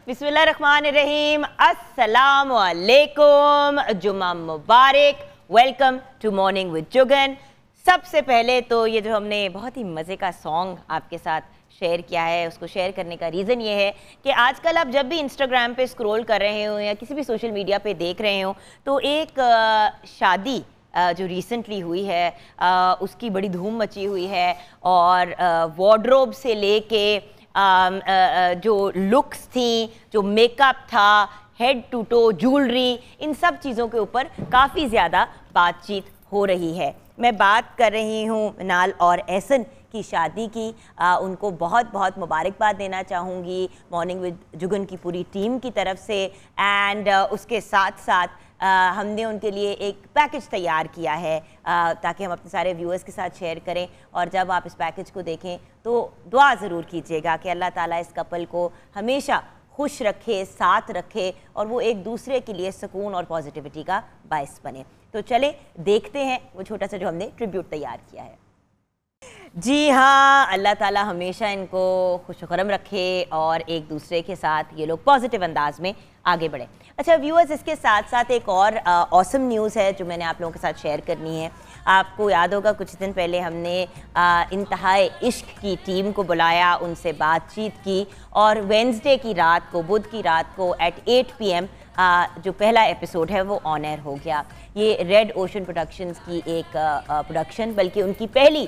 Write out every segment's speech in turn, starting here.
बिस्मिल्लाहिर्रहमानिर्रहीम, अस्सलाम वालेकुम, जुम्मा मुबारक। Welcome to morning with Jugan. सबसे पहले तो ये जो हमने बहुत ही मज़े का सॉन्ग आपके साथ शेयर किया है, उसको शेयर करने का रीज़न ये है कि आजकल आप जब भी इंस्टाग्राम पे स्क्रॉल कर रहे हो या किसी भी सोशल मीडिया पे देख रहे हो तो एक शादी जो रिसेंटली हुई है उसकी बड़ी धूम मची हुई है और वार्डरोब से लेके जो लुक्स थी, जो मेकअप था, हेड टू टो ज्वेलरी, इन सब चीज़ों के ऊपर काफ़ी ज़्यादा बातचीत हो रही है। मैं बात कर रही हूँ मिनाल और एहसन की शादी की। उनको बहुत बहुत मुबारकबाद देना चाहूँगी मॉर्निंग विद जुगन की पूरी टीम की तरफ से। एंड उसके साथ साथ हमने उनके लिए एक पैकेज तैयार किया है ताकि हम अपने सारे व्यूअर्स के साथ शेयर करें। और जब आप इस पैकेज को देखें तो दुआ ज़रूर कीजिएगा कि अल्लाह ताला इस कपल को हमेशा खुश रखे, साथ रखे और वो एक दूसरे के लिए सुकून और पॉजिटिविटी का बायस बने। तो चले देखते हैं वो छोटा सा जो हमने ट्रिब्यूट तैयार किया है। जी हाँ, अल्लाह ताला हमेशा इनको खुशखरम रखे और एक दूसरे के साथ ये लोग पॉजिटिव अंदाज में आगे बढ़े। अच्छा व्यूअर्स, इसके साथ साथ एक और ऑसम न्यूज़ है जो मैंने आप लोगों के साथ शेयर करनी है। आपको याद होगा कुछ दिन पहले हमने इंतहाए इश्क की टीम को बुलाया, उनसे बातचीत की और वेंसडे की रात को, बुध की रात को एट 8 PM जो पहला एपिसोड है वो ऑन एयर हो गया। ये रेड ओशन प्रोडक्शंस की एक प्रोडक्शन, बल्कि उनकी पहली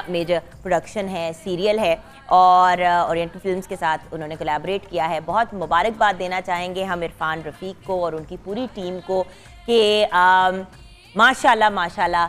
मेजर प्रोडक्शन है, सीरियल है और ओरिएंटल फिल्म्स के साथ उन्होंने कोलैबोरेट किया है। बहुत मुबारकबाद देना चाहेंगे हम इरफान रफ़ीक को और उनकी पूरी टीम को कि माशाल्लाह माशाल्लाह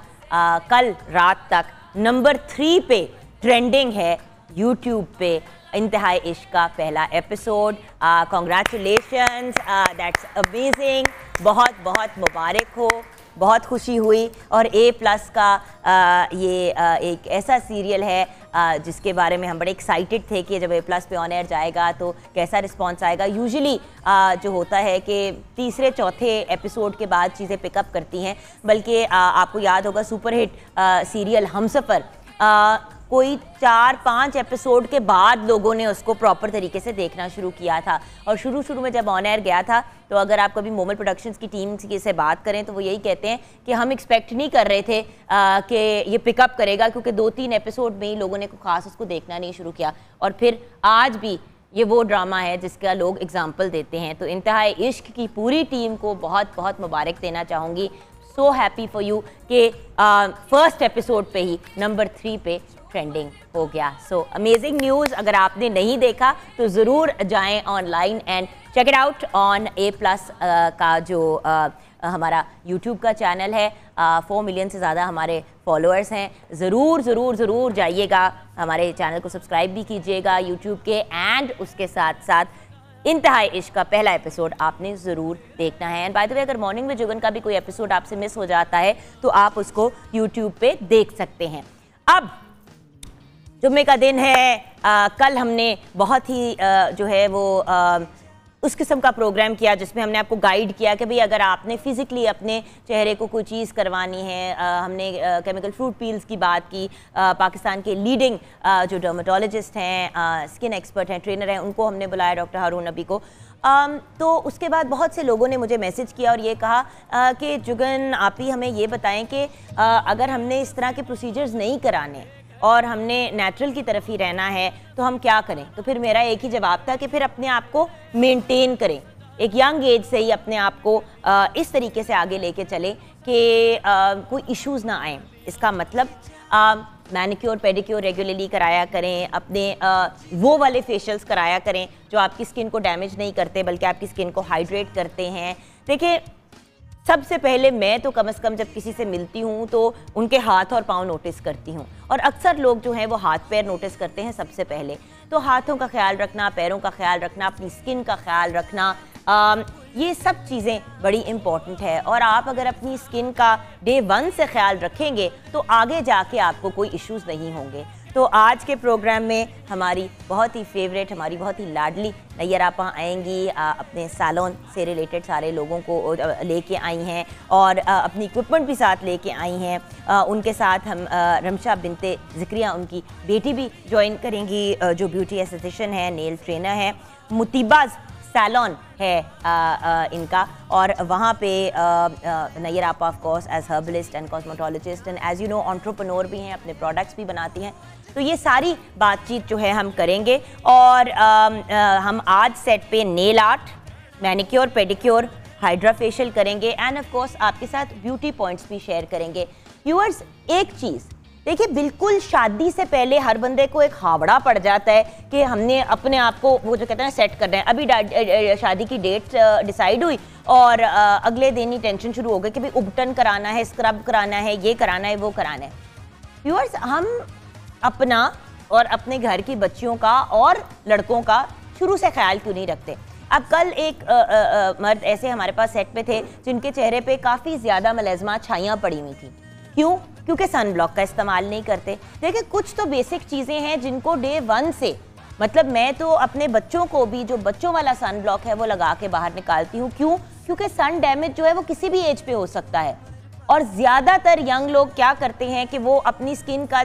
कल रात तक नंबर 3 पे ट्रेंडिंग है यूट्यूब पे इंतहाई इश्क का पहला एपिसोड। कॉन्ग्रेचुलेशंस, दैट्स अमेजिंग, बहुत बहुत मुबारक हो, बहुत खुशी हुई। और A+ का ये एक ऐसा सीरियल है जिसके बारे में हम बड़े एक्साइटेड थे कि जब A+ पे ऑन एयर जाएगा तो कैसा रिस्पांस आएगा। यूजुअली जो होता है कि तीसरे चौथे एपिसोड के बाद चीज़ें पिकअप करती हैं, बल्कि आपको याद होगा सुपरहिट सीरियल हमसफ़र कोई 4-5 एपिसोड के बाद लोगों ने उसको प्रॉपर तरीके से देखना शुरू किया था। और शुरू में जब ऑन एयर गया था तो अगर आप कभी मोमल प्रोडक्शंस की टीम से बात करें तो वो यही कहते हैं कि हम एक्सपेक्ट नहीं कर रहे थे कि ये पिकअप करेगा, क्योंकि 2-3 एपिसोड में ही लोगों ने खास उसको देखना नहीं शुरू किया। और फिर आज भी ये वो ड्रामा है जिसका लोग एग्जाम्पल देते हैं। तो इंतहाई इश्क की पूरी टीम को बहुत बहुत मुबारक देना चाहूँगी। सो हैप्पी फॉर यू कि फर्स्ट एपिसोड पे ही नंबर 3 पे ट्रेंडिंग हो गया। So amazing news. अगर आपने नहीं देखा तो ज़रूर जाएं online and check it out on A+ का जो हमारा यूट्यूब का चैनल है। 4 मिलियन से ज़्यादा हमारे फॉलोअर्स हैं। ज़रूर जाइएगा, हमारे चैनल को सब्सक्राइब भी कीजिएगा यूट्यूब के। एंड उसके साथ साथ इंतहाई इश्क का पहला एपिसोड आपने ज़रूर देखना है। एंड बाय द वे, अगर मॉर्निंग विद जुगन का भी कोई एपिसोड आपसे मिस हो जाता है तो आप उसको यूट्यूब पे देख सकते हैं। अब जुम्मे का दिन है। कल हमने बहुत ही जो है वो उस किस्म का प्रोग्राम किया जिसमें हमने आपको गाइड किया कि भाई अगर आपने फ़िज़िकली अपने चेहरे को कोई चीज़ करवानी है। हमने केमिकल फ्रूट पील्स की बात की। पाकिस्तान के लीडिंग जो डर्मेटोलॉजिस्ट हैं, स्किन एक्सपर्ट हैं, ट्रेनर हैं, उनको हमने बुलाया, डॉक्टर हारून नबी को। तो उसके बाद बहुत से लोगों ने मुझे मैसेज किया और ये कहा कि जुगन आप ही हमें ये बताएं कि अगर हमने इस तरह के प्रोसीजर्स नहीं कराने और हमने नेचुरल की तरफ ही रहना है तो हम क्या करें। तो फिर मेरा एक ही जवाब था कि फिर अपने आप को मेंटेन करें, एक यंग एज से ही अपने आप को इस तरीके से आगे लेके चलें कि कोई इश्यूज़ ना आए। इसका मतलब मैनिक्योर पेडिक्योर रेगुलरली कराया करें, अपने वो वाले फेशियल्स कराया करें जो आपकी स्किन को डैमेज नहीं करते बल्कि आपकी स्किन को हाइड्रेट करते हैं। देखिए, सबसे पहले मैं तो कम से कम जब किसी से मिलती हूँ तो उनके हाथ और पाँव नोटिस करती हूँ, और अक्सर लोग जो हैं वो हाथ पैर नोटिस करते हैं सबसे पहले। तो हाथों का ख्याल रखना, पैरों का ख्याल रखना, अपनी स्किन का ख्याल रखना, ये सब चीज़ें बड़ी इम्पॉर्टेंट है। और आप अगर अपनी स्किन का डे 1 से ख्याल रखेंगे तो आगे जाके आपको कोई इश्यूज़ नहीं होंगे। तो आज के प्रोग्राम में हमारी बहुत ही फेवरेट, हमारी बहुत ही लाडली नैयर आपा आएंगी, अपने सैलून से रिलेटेड सारे लोगों को लेके आई हैं और अपनी इक्विपमेंट भी साथ लेके आई हैं। उनके साथ हम रमशा बिनते ज़िक्रिया, उनकी बेटी भी ज्वाइन करेंगी जो ब्यूटी एस्थेटिशियन है, नेल ट्रेनर है। मुतीबाज सैलून है इनका, और वहाँ पे नैयर आपा of course as herbalist and cosmetologist and as you know entrepreneur भी हैं, अपने प्रोडक्ट्स भी बनाती हैं। तो ये सारी बातचीत जो है हम करेंगे, और हम आज सेट पे nail art, manicure, pedicure, hydra facial करेंगे एंड ऑफ कोर्स आपके साथ ब्यूटी पॉइंट्स भी शेयर करेंगे। व्यूअर्स, एक चीज़ देखिए, बिल्कुल शादी से पहले हर बंदे को एक हावड़ा पड़ जाता है कि हमने अपने आप को वो जो कहते हैं सेट करना है। अभी शादी की डेट डिसाइड हुई और अगले दिन ही टेंशन शुरू हो गई कि भाई उबटन कराना है, स्क्रब कराना है, ये कराना है, वो कराना है। व्यूअर्स, हम अपना और अपने घर की बच्चियों का और लड़कों का शुरू से ख्याल क्यों नहीं रखते? अब कल एक मर्द ऐसे हमारे पास सेट पे थे जिनके चेहरे पे काफ़ी ज़्यादा मलेज़मा छाइयाँ पड़ी हुई थी। क्यों? क्योंकि सन ब्लॉक का इस्तेमाल नहीं करते। देखिए, कुछ तो बेसिक चीज़ें हैं जिनको डे 1 से, मतलब मैं तो अपने बच्चों को भी जो बच्चों वाला सन ब्लॉक है वो लगा के बाहर निकालती हूँ। क्यों? क्योंकि सन डैमेज जो है वो किसी भी एज पे हो सकता है, और ज़्यादातर यंग लोग क्या करते हैं कि वो अपनी स्किन का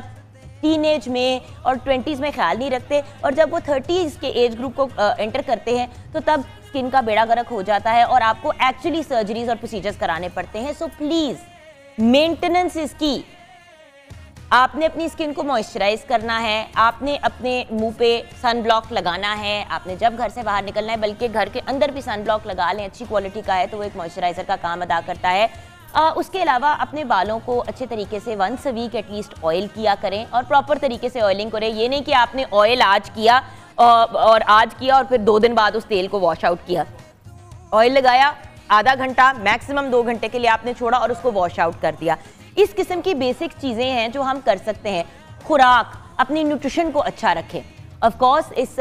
टीनेज में और 20s में ख्याल नहीं रखते, और जब वो 30s के एज ग्रुप को एंटर करते हैं तो तब स्किन का बेड़ा गर्क हो जाता है और आपको एक्चुअली सर्जरीज और प्रोसीजर्स कराने पड़ते हैं। सो प्लीज़, मेंटेनेंस इज की। आपने अपनी स्किन को मॉइस्चराइज करना है, आपने अपने मुंह पे सन ब्लॉक लगाना है, आपने जब घर से बाहर निकलना है, बल्कि घर के अंदर भी सन ब्लॉक लगा लें, अच्छी क्वालिटी का है तो वो एक मॉइस्चराइजर का काम अदा करता है। उसके अलावा अपने बालों को अच्छे तरीके से once a week at least oil किया करें, और प्रॉपर तरीके से ऑयलिंग करें। ये नहीं कि आपने ऑयल आज किया और आज किया और फिर 2 दिन बाद उस तेल को वॉश आउट किया। ऑयल लगाया, आधा घंटा मैक्सिमम 2 घंटे के लिए आपने छोड़ा और उसको वॉश आउट कर दिया। इस किस्म की बेसिक चीज़ें हैं जो हम कर सकते हैं। खुराक, अपनी न्यूट्रिशन को अच्छा रखें। ऑफ कोर्स इस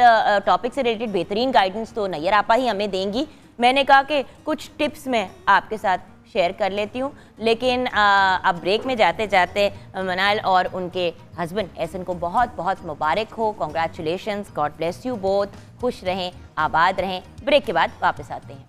टॉपिक से रिलेटेड बेहतरीन गाइडेंस तो नैयर आपा ही हमें देंगी। मैंने कहा कि कुछ टिप्स मैं आपके साथ शेयर कर लेती हूँ, लेकिन अब ब्रेक में जाते जाते मनाल और उनके हस्बैंड एहसन को बहुत बहुत मुबारक हो। Congratulations, God bless you both. खुश रहें, आबाद रहें। ब्रेक के बाद वापस आते हैं।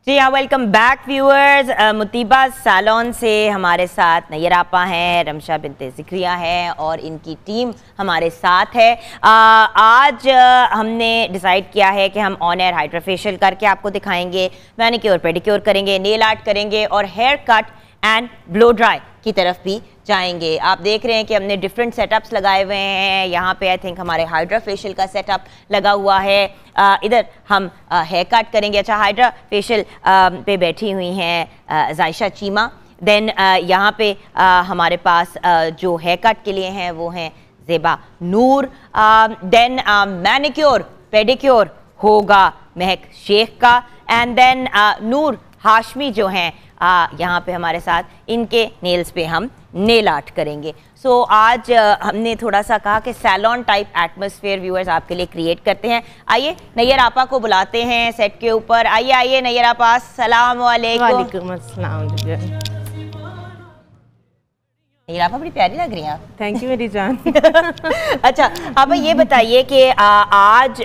जी हाँ, वेलकम बैक व्यूअर्स। मुतीबा सैलून से हमारे साथ नैयर आपा हैं, रमशा बिनते ज़िक्रिया हैं और इनकी टीम हमारे साथ है। आज हमने डिसाइड किया है कि हम ऑन एयर हाइड्रा फेशियल करके आपको दिखाएंगे, मैनिक्योर पेडिक्योर करेंगे, नेल आर्ट करेंगे और hair cut and blow dry की तरफ भी जाएंगे। आप देख रहे हैं कि हमने डिफरेंट सेटअप्स लगाए हुए हैं। यहाँ पे आई थिंक हमारे हाइड्रा फेशियल का सेटअप लगा हुआ है। इधर हम हेयर कट करेंगे। अच्छा, हाइड्रा फेशियल पे बैठी हुई हैं जायशा चीमा। देन यहाँ पे हमारे पास जो हेयर कट के लिए हैं वो हैं ज़ेबा नूर। देन मैनिक्योर पेडिक्योर होगा महक शेख का, एंड देन नूर हाशमी जो हैं यहाँ पे हमारे साथ, इनके नेल्स पे हम नेल आर्ट करेंगे। सो आज हमने थोड़ा सा कहा कि सैलून टाइप एटमॉस्फेयर व्यूअर्स आपके लिए क्रिएट करते हैं। आइए नैयर आपा को बुलाते हैं सेट के ऊपर। आइए आइए नैयर आपा, अस्सलाम वालेकुम। वालेकुम अस्सलाम। नैयर आपा बड़ी प्यारी लग रही हैं आप। थैंक यू मेरी जान। अच्छा, आप ये बताइए कि आज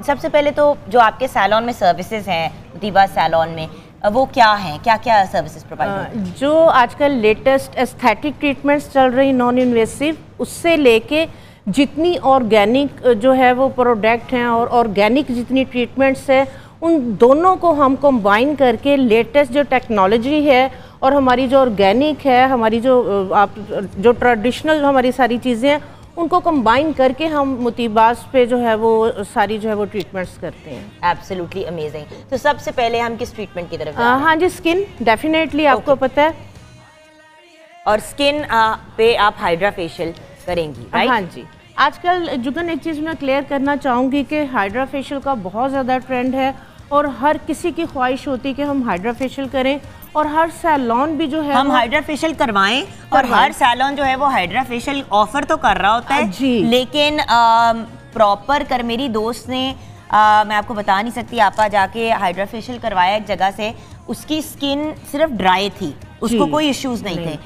सबसे पहले तो जो आपके सैलून में सर्विसेज हैं मुतीबा सैलून में, वो क्या हैं, क्या क्या सर्विसेज प्रोवाइड? जो आजकल लेटेस्ट एस्थेटिक ट्रीटमेंट्स चल रही नॉन इन्वेसिव, उससे लेके जितनी ऑर्गेनिक जो है वो प्रोडक्ट हैं और ऑर्गेनिक जितनी ट्रीटमेंट्स है, उन दोनों को हम कंबाइन करके लेटेस्ट जो टेक्नोलॉजी है और हमारी जो ऑर्गेनिक है, हमारी जो ट्रेडिशनल हमारी सारी चीज़ें हैं, उनको कंबाइन करके हम मुतीबास पे जो है वो सारी जो है वो ट्रीटमेंट्स करते हैं। Absolutely amazing. तो सबसे पहले हम किस ट्रीटमेंट की तरफ जा रहे हैं? हाँ जी, स्किन डेफिनेटली आपको पता है, और स्किन पे आप हाइड्रा फेशियल करेंगी, राइट? हाँ जी। आजकल जुगन एक चीज़ मैं क्लियर करना चाहूँगी कि हाइड्रा फेशियल का बहुत ज़्यादा ट्रेंड है और हर किसी की ख्वाहिश होती है कि हम हाइड्रा फेशियल करें, और हर सैलून भी जो है हम हाइड्रा फेशियल करवाएं, और हर सैलून जो है वो हाइड्रा फेशियल ऑफर तो कर रहा होता है जी, लेकिन प्रॉपर कर मेरी दोस्त ने मैं आपको बता नहीं सकती, आपा जाके हाइड्रा फेशियल करवाया एक जगह से, उसकी स्किन सिर्फ ड्राई थी, उसको कोई इश्यूज नहीं थे।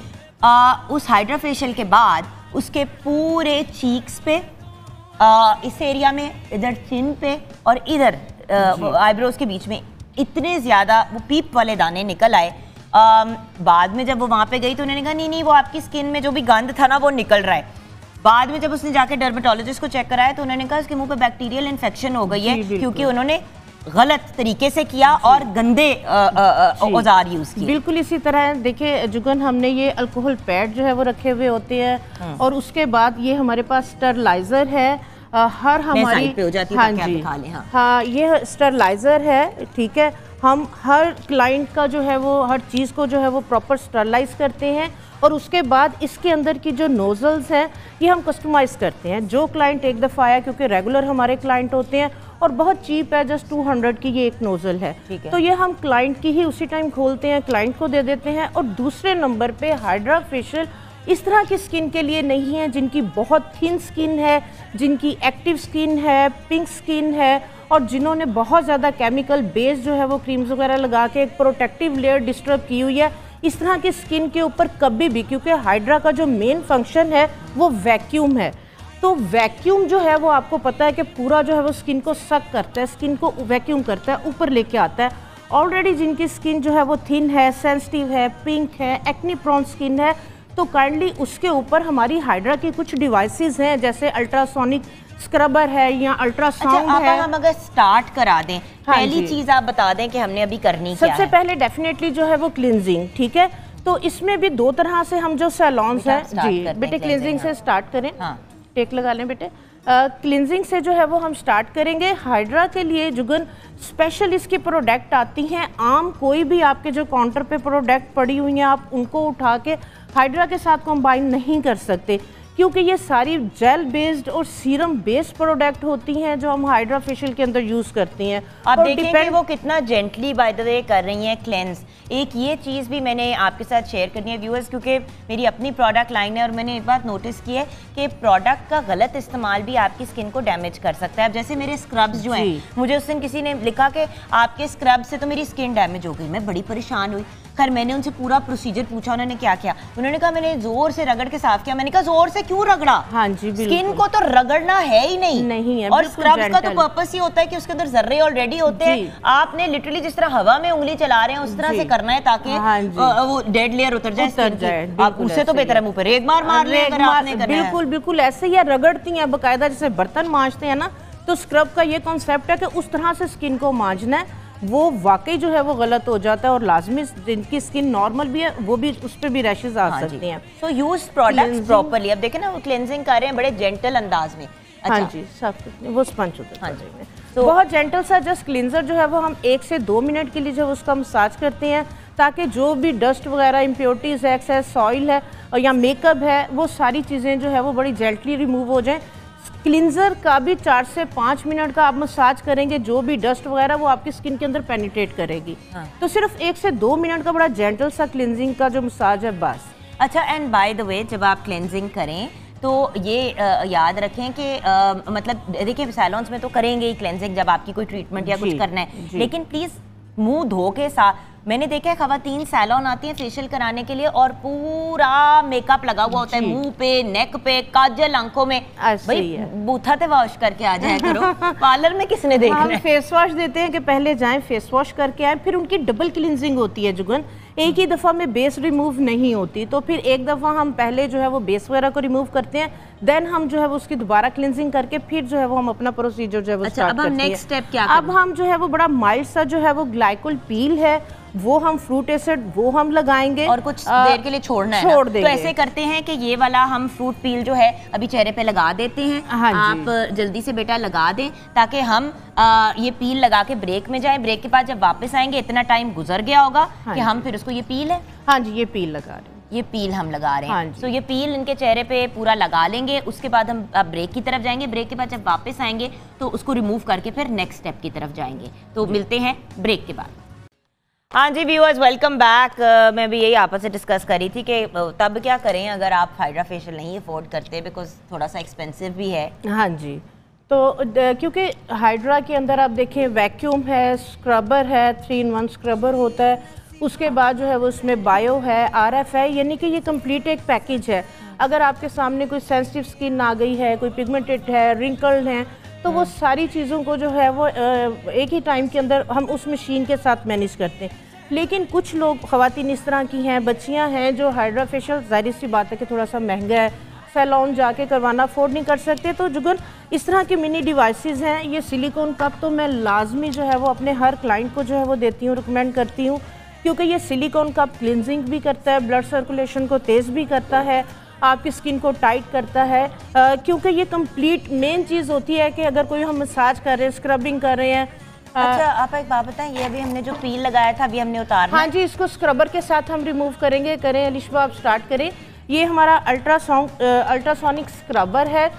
उस हाइड्रा फेशियल के बाद उसके पूरे चीक्स पे, इस एरिया में, इधर चिन पे और इधर आईब्रोज के बीच में इतने ज़्यादा वो पीप वाले दाने निकल आए। बाद में जब वो वहाँ पे गई तो उन्होंने कहा नहीं नहीं, वो आपकी स्किन में जो भी गंद था ना वो निकल रहा है। बाद में जब उसने जाके डर्मेटोलॉजिस्ट को चेक कराया तो उन्होंने कहा उसके मुंह पे बैक्टीरियल इन्फेक्शन हो गई है, क्योंकि उन्होंने गलत तरीके से किया और गंदे औजार यूज किए? बिल्कुल इसी तरह देखिए जुगन, हमने ये अल्कोहल पैड जो है वो रखे हुए होते हैं और उसके बाद ये हमारे पास स्टरलाइजर है। हर हमारी हाँ जी, हाँ ये स्टरलाइजर है, ठीक है। हम हर क्लाइंट का जो है वो हर चीज़ को जो है वो प्रॉपर स्टरलाइज करते हैं और उसके बाद इसके अंदर की जो नोजल्स हैं ये हम कस्टमाइज़ करते हैं। जो क्लाइंट एक दफ़ा आया, क्योंकि रेगुलर हमारे क्लाइंट होते हैं और बहुत चीप है, जस्ट 200 की ये एक नोज़ल है, तो ये हम क्लाइंट की ही उसी टाइम खोलते हैं, क्लाइंट को दे देते हैं। और दूसरे नंबर पे हाइड्रा फेशियल इस तरह की स्किन के लिए नहीं है जिनकी बहुत थिन स्किन है, जिनकी एक्टिव स्किन है, पिंक स्किन है और जिन्होंने बहुत ज़्यादा केमिकल बेस जो है वो क्रीम्स वगैरह लगा के एक प्रोटेक्टिव लेयर डिस्टर्ब की हुई है। इस तरह की स्किन के ऊपर कभी भी, क्योंकि हाइड्रा का जो मेन फंक्शन है वो वैक्यूम है, तो वैक्यूम जो है वो आपको पता है कि पूरा जो है वो स्किन को सक करता है, स्किन को वैक्यूम करता है, ऊपर लेके आता है। ऑलरेडी जिनकी स्किन जो है वो थिन है, सेंसिटिव है, पिंक है, एक्ने प्रोन स्किन है, तो काइंडली उसके ऊपर हमारी हाइड्रा की कुछ डिवाइसेस हैं, जैसे अल्ट्रासोनिक स्क्रबर है या अल्ट्रासाउंड है। हम अगर स्टार्ट करा दें, पहली चीज आप बता दें कि हमने अभी करनी क्या है। सबसे पहले डेफिनेटली जो है वो क्लिनजिंग, ठीक है। तो इसमें भी दो तरह से हम जो सैलॉन्स हैं, जी बेटे क्लिनजिंग से स्टार्ट करें। टेक लगा लें बेटे। क्लिनजिंग से जो है वो हम स्टार्ट करेंगे। हाइड्रा के लिए जुगन स्पेशल इसकी प्रोडक्ट आती हैं। आम कोई भी आपके जो काउंटर पे प्रोडक्ट पड़ी हुई हैं आप उनको उठा के हाइड्रा के साथ कंबाइन नहीं कर सकते, क्योंकि ये सारी जेल बेस्ड और सीरम बेस्ड प्रोडक्ट होती हैं जो हम हाइड्रा फेशियल के अंदर यूज करती हैं। आप देखें कि वो कितना जेंटली बाय द वे कर रही हैं क्लेंस। एक ये चीज़ भी मैंने आपके साथ शेयर करनी है व्यूअर्स, क्योंकि मेरी अपनी प्रोडक्ट लाइन है और मैंने एक बात नोटिस की है कि प्रोडक्ट का गलत इस्तेमाल भी आपकी स्किन को डैमेज कर सकता है। अब जैसे मेरे स्क्रब्स जो हैं, मुझे उस दिन किसी ने लिखा कि आपके स्क्रब से तो मेरी स्किन डैमेज हो गई। मैं बड़ी परेशान हुई। खैर मैंने उनसे पूरा प्रोसीजर पूछा, उन्होंने क्या किया, उन्होंने कहा मैंने जोर से रगड़ के साफ किया। मैंने कहा जोर से क्यों रगड़ा? हाँ जी, स्किन को तो रगड़ना है ही नहीं है। और स्क्रब्स का तो पर्पस ही होता है कि उसके अंदर जर्रे ऑलरेडी होते हैं। आपने लिटरली जिस तरह हवा में उंगली चला रहे हैं उस तरह से करना है ताकि वो डेड लेयर उतर जाए। आप उससे तो बेहतर है मुंह पर एक बार मार ले अगर आपने करना है। बिल्कुल बिल्कुल ऐसे ही रगड़ती हैं बकायदा, जैसे बर्तन मांजते हैं ना, तो स्क्रब का ये कॉन्सेप्ट है कि उस तरह से स्किन को मांजना है। वो वाकई जो है वो गलत हो जाता है और लाजमी जिनकी स्किन नॉर्मल भी है वो भी उस पर भी रैशेस आ सकती हैं। सो यूज प्रोडक्ट्स प्रॉपर्ली। अब देखें ना वो क्लेंजिंग कर रहे हैं बड़े जेंटल अंदाज में। हाँ जी, सब वो स्पंज होता है। हाँ जी, तो बहुत जेंटल सा जस्ट क्लींजर जो है वो हम 1 से 2 मिनट के लिए जो उसका मसाज करते हैं ताकि जो भी डस्ट वगैरह इम्प्योरिटीज है, एक्सेस ऑयल है या मेकअप है, वो सारी चीज़ें जो है वो बड़ी जेंटली रिमूव हो जाएं। क्लिंजर का भी 4 से 5 मिनट का आप मसाज करेंगे, जो भी डस्ट वगैरह वो आपकी स्किन के अंदर पेनिट्रेट करेगी। तो सिर्फ 1 से 2 मिनट का बड़ा जेंटल सा क्लिंजिंग का जो मसाज है बस। अच्छा, एंड बाय द वे जब आप क्लिंजिंग करें तो ये याद रखें कि मतलब देखिए सैलून्स में तो करेंगे ही क्लेंजिंग जब आपकी कोई ट्रीटमेंट या कुछ करना है, लेकिन प्लीज़ मुंह धो के साथ। मैंने देखा है खवातीन सैलून आती हैं फेशियल कराने के लिए और पूरा मेकअप लगा हुआ होता है मुंह पे, नेक पे, काजल, आंखों में। भाई बूथा ते वॉश करके आ जाए करो। पार्लर में किसने देखना है? फेस वॉश देते हैं कि पहले जाएं फेस वॉश करके आए, फिर उनकी डबल क्लींजिंग होती है जुगन। एक ही दफ़ा में बेस रिमूव नहीं होती, तो फिर एक दफ़ा हम पहले जो है वो बेस वगैरह को रिमूव करते हैं, देन हम जो है वो उसकी दोबारा क्लींजिंग करके फिर जो है वो हम अपना प्रोसीजर जो है वो स्टार्ट करते हैं। नेक्स्ट स्टेप क्या? अब हम जो है वो बड़ा माइल्ड सा जो है वो ग्लाइकोल पील है वो हम फ्रूट एसिड वो हम लगाएंगे और कुछ देर के लिए छोड़ना है, छोड़ देंगे। तो ऐसे करते हैं कि ये वाला हम फ्रूट पील जो है अभी चेहरे पे लगा देते हैं। हाँ, आप जल्दी से बेटा लगा दें ताकि हम ये पील लगा के ब्रेक में जाएं। ब्रेक के बाद जब वापस आएंगे इतना टाइम गुजर गया होगा कि हम फिर उसको, ये पील है, हाँ जी ये पील लगा रहे हैं, ये पील हम लगा रहे हैं। तो ये पील इनके चेहरे पे पूरा लगा लेंगे। उसके बाद हम ब्रेक की तरफ जाएंगे। ब्रेक के बाद जब वापस आएंगे तो उसको रिमूव करके फिर नेक्स्ट स्टेप की तरफ जाएंगे। तो मिलते हैं ब्रेक के बाद। हाँ जी व्यूअर्स, वेलकम बैक। मैं भी यही आपस से डिस्कस करी थी कि तब क्या करें अगर आप हाइड्रा फेशियल नहीं अफोर्ड करते, बिकॉज थोड़ा सा एक्सपेंसिव भी है। हाँ जी, तो क्योंकि हाइड्रा के अंदर आप देखें वैक्यूम है, स्क्रबर है, 3-in-1 स्क्रबर होता है, उसके बाद जो है वो उसमें बायो है, RF है, यानी कि ये कंप्लीट एक पैकेज है। अगर आपके सामने कोई सेंसिटिव स्किन आ गई है, कोई पिगमेंटेड है, रिंकल्ड हैं, तो वो सारी चीज़ों को जो है वो एक ही टाइम के अंदर हम उस मशीन के साथ मैनेज करते हैं। लेकिन कुछ लोग ख़वातीन इस तरह की हैं, बच्चियां हैं, जो हाइड्रा फेशियल ज़ाहिर सी बात है कि थोड़ा सा महंगा है, सैलून जाके करवाना अफोर्ड नहीं कर सकते, तो जुगन इस तरह के मिनी डिवाइसेस हैं। ये सिलिकॉन कप तो मैं लाजमी जो है वो अपने हर क्लाइंट को जो है वो देती हूँ, रिकमेंड करती हूँ, क्योंकि ये सिलिकॉन कप क्लिनजिंग भी करता है, ब्लड सर्कुलेशन को तेज़ भी करता है, आपकी स्किन को टाइट करता है, क्योंकि ये कंप्लीट मेन चीज़ होती है कि अगर कोई हम मसाज कर रहे हैं, स्क्रबिंग कर रहे हैं। अच्छा, आप एक बात बताएं, ये अभी हमने जो पील लगाया था अभी हमने उतारना। हाँ जी, इसको स्क्रबर के साथ हम रिमूव करेंगे। करें अलिशबा, आप स्टार्ट करें। ये हमारा अल्ट्रासोनिक स्क्रबर है।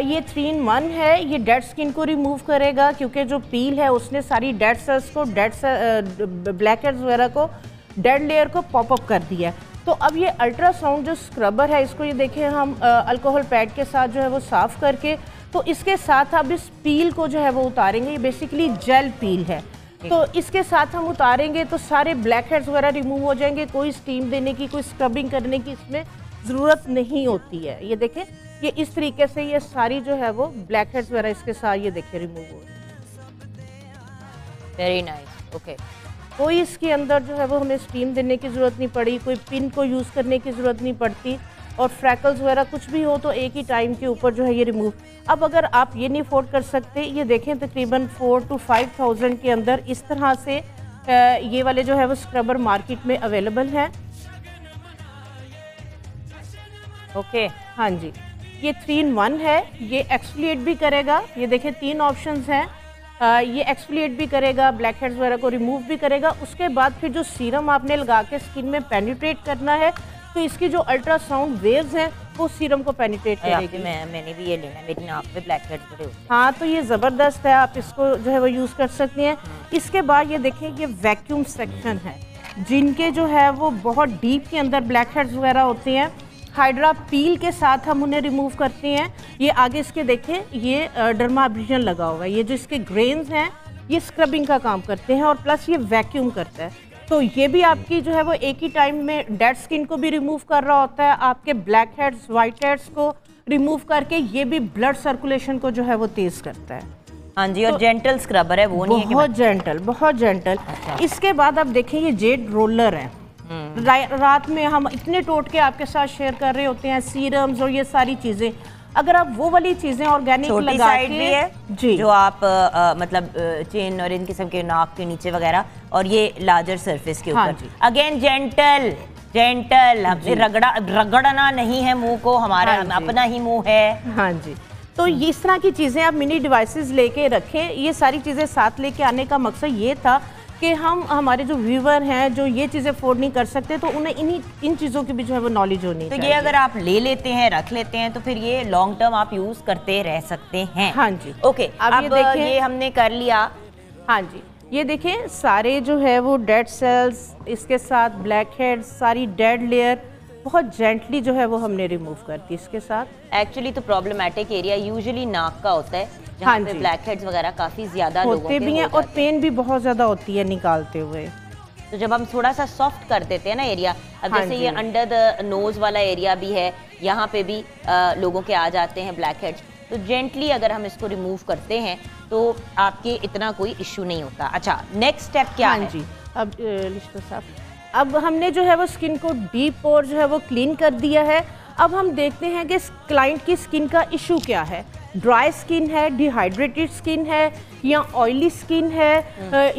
ये 3 in 1 है। ये डेड स्किन को रिमूव करेगा, क्योंकि जो पील है उसने सारी डेड सेल्स को, ब्लैक हेड्स वगैरह को, डेड लेयर को पॉपअप कर दिया है। तो अब ये अल्ट्रासाउंड जो स्क्रबर है, इसको ये देखें हम अल्कोहल पैड के साथ जो है वो साफ़ करके, तो इसके साथ अब इस पील को जो है वो उतारेंगे। ये बेसिकली जेल पील है, तो इसके साथ हम उतारेंगे तो सारे ब्लैक हेड्स वगैरह रिमूव हो जाएंगे। कोई स्टीम देने की, कोई स्क्रबिंग करने की इसमें ज़रूरत नहीं होती है। ये देखें, ये इस तरीके से ये सारी जो है वो ब्लैक हेड्स वगैरह इसके साथ ये देखिए रिमूव हो गए। Very nice, okay. कोई इसके अंदर जो है वो हमें स्टीम देने की ज़रूरत नहीं पड़ी, कोई पिन को यूज़ करने की ज़रूरत नहीं पड़ती, और फ्रैकल्स वगैरह कुछ भी हो तो एक ही टाइम के ऊपर जो है ये रिमूव। अब अगर आप ये नहीं अफोर्ड कर सकते, ये देखें तकरीबन 4,000 to 5,000 के अंदर इस तरह से ये वाले जो है वो स्क्रबर मार्केट में अवेलेबल हैं। ओके, हाँ जी, ये 3 in 1 है। ये एक्सफोलिएट भी करेगा, ये देखें 3 ऑप्शंस हैं। ये एक्सफोलिएट भी करेगा, ब्लैक हेड्स वगैरह को रिमूव भी करेगा। उसके बाद फिर जो सीरम आपने लगा के स्किन में पेनिट्रेट करना है, तो इसकी जो अल्ट्रासाउंड वेव्स हैं वो सीरम को पेनिट्रेट करेगी। मैंने भी ये लेना है, मेरी नाक पे ब्लैक हेड्स बड़े होते हैं। हाँ, तो ये ज़बरदस्त है, आप इसको जो है वो यूज़ कर सकते हैं। इसके बाद ये देखें, ये वैक्यूम सेक्शन है। जिनके जो है वो बहुत डीप के अंदर ब्लैक हेड्स वगैरह होते हैं, हाइड्रा पील के साथ हम उन्हें रिमूव करते हैं। ये आगे इसके देखें, ये डर्माब्रेशन लगा हुआ है। ये जो इसके ग्रेन्स हैं ये स्क्रबिंग का काम करते हैं, और प्लस ये वैक्यूम करता है। तो ये भी आपकी जो है वो एक ही टाइम में डेड स्किन को भी रिमूव कर रहा होता है, आपके ब्लैक हेड्स, वाइट हेड्स को रिमूव करके ये भी ब्लड सर्कुलेशन को जो है वो तेज़ करता है। हाँ जी, और तो जेंटल स्क्रबर है, वो नहीं है कि बहुत जेंटल, बहुत जेंटल। अच्छा। इसके बाद आप देखें, ये जेड रोलर है। रात में हम इतने टोटके आपके साथ शेयर कर रहे होते हैं, सीरम्स और ये सारी चीज़ें, अगर आप वो वाली चीज़ें ऑर्गेनिक लगा के भी है जी, जो आप मतलब चेन और इन किस्म के नाक के नीचे वगैरह, और ये लार्जर सरफेस के ऊपर। हाँ, अगेन जेंटल, हमने रगड़ना नहीं है मुंह को, हमारा अपना ही मुंह है। हाँ जी, तो इस तरह की चीज़ें आप मिनी डिवाइसेस लेके रखें। ये सारी चीज़ें साथ लेके आने का मकसद ये था कि हम, हमारे जो व्यूवर हैं जो ये चीज़ें अफोर्ड नहीं कर सकते, तो उन्हें इन चीज़ों की भी जो है वो नॉलेज होनी चाहिए। तो ये अगर आप ले लेते हैं, रख लेते हैं, तो फिर ये लॉन्ग टर्म आप यूज़ करते रह सकते हैं। हाँ जी, ओके। अब ये हमने कर लिया। हाँ जी, ये देखें, सारे जो है वो डेड सेल्स, इसके साथ ब्लैक हेड्स, सारी डेड लेयर बहुत जेंटली जो है वो हमने रिमूव कर दी इसके साथ। एक्चुअली तो प्रॉब्लमैटिक एरिया यूजुअली नाक का होता है, जहाँ पे ब्लैक हेड्स वगैरह काफ़ी ज़्यादा होते भी हैं, और पेन भी बहुत ज़्यादा होती है निकालते हुए। तो जब हम थोड़ा सा सॉफ्ट कर देते हैं ना एरिया, अब जैसे ये अंडर द नोज़ वाला एरिया भी है, यहाँ पे भी लोगों के आ जाते हैं ब्लैक हेड्स, तो जेंटली अगर हम इसको रिमूव करते हैं तो आपके इतना कोई इश्यू नहीं होता। अच्छा, नेक्स्ट स्टेप क्या है? जी, अब लिस्टो साहब, अब हमने जो है वो स्किन को डीप और जो है वो क्लीन कर दिया है। अब हम देखते हैं कि क्लाइंट की स्किन का इशू क्या है। ड्राई स्किन है, डिहाइड्रेटेड स्किन है, या ऑयली स्किन है,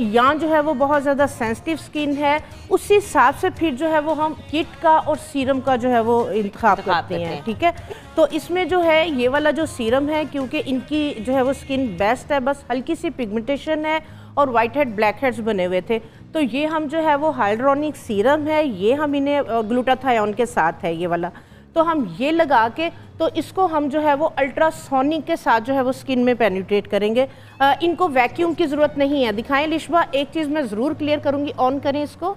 या जो है वो बहुत ज़्यादा सेंसिटिव स्किन है। उसी हिसाब से फिर जो है वो हम किट का और सीरम का जो है वो इंतखाब करते हैं। ठीक है, तो इसमें जो है ये वाला जो सीरम है, क्योंकि इनकी जो है वो स्किन बेस्ट है, बस हल्की सी पिगमेंटेशन है और वाइट हेड ब्लैक हेड्स बने हुए थे, तो ये हम जो है वो हाइड्रोनिक सीरम है, ये हम इन्हें ग्लूटाथायोन के साथ है ये वाला, तो हम ये लगा के, तो इसको हम जो है वो अल्ट्रासोनिक के साथ जो है वो स्किन में पेनिट्रेट करेंगे। इनको वैक्यूम की ज़रूरत नहीं है। दिखाएं लिशबा, एक चीज़ मैं ज़रूर क्लियर करूँगी, ऑन करें इसको।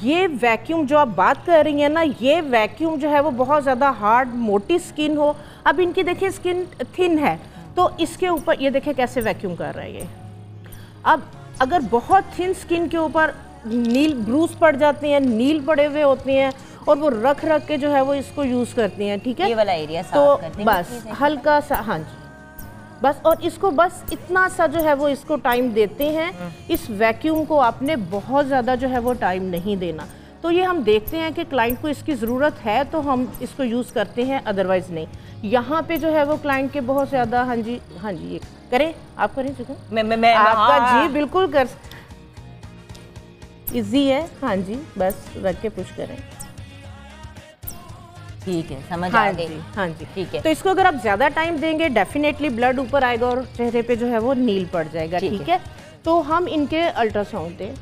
ये वैक्यूम जो आप बात कर रही हैं ना, ये वैक्यूम जो है वो बहुत ज़्यादा हार्ड मोटी स्किन हो। अब इनकी देखिए स्किन थिन है, तो इसके ऊपर ये देखिए कैसे वैक्यूम कर रहा है ये। अब अगर बहुत थिन स्किन के ऊपर नील ब्रूस पड़ जाते हैं, नील पड़े हुए होते हैं, और वो रख के जो है वो इसको यूज़ करती हैं। ठीक है, ये वाला एरिया तो बस हल्का सा, हाँ जी, बस, और इसको बस इतना सा जो है वो इसको टाइम देते हैं। इस वैक्यूम को आपने बहुत ज़्यादा जो है वो टाइम नहीं देना। तो ये हम देखते हैं कि क्लाइंट को इसकी ज़रूरत है तो हम इसको यूज़ करते हैं, अदरवाइज़ नहीं। यहाँ पे जो है वो क्लाइंट के बहुत ज़्यादा, हाँ जी ये करें, आप करें जुगन? मैं आपका हाँ। जी बिल्कुल कर, इजी है, हाँ जी, बस रख के पुश करें। ठीक है, समझ हाँ आ गई। जी, हाँ जी, ठीक है। तो इसको अगर आप ज़्यादा टाइम देंगे डेफिनेटली ब्लड ऊपर आएगा और चेहरे पे जो है वो नील पड़ जाएगा। ठीक है, तो हम इनके अल्ट्रासाउंड दें।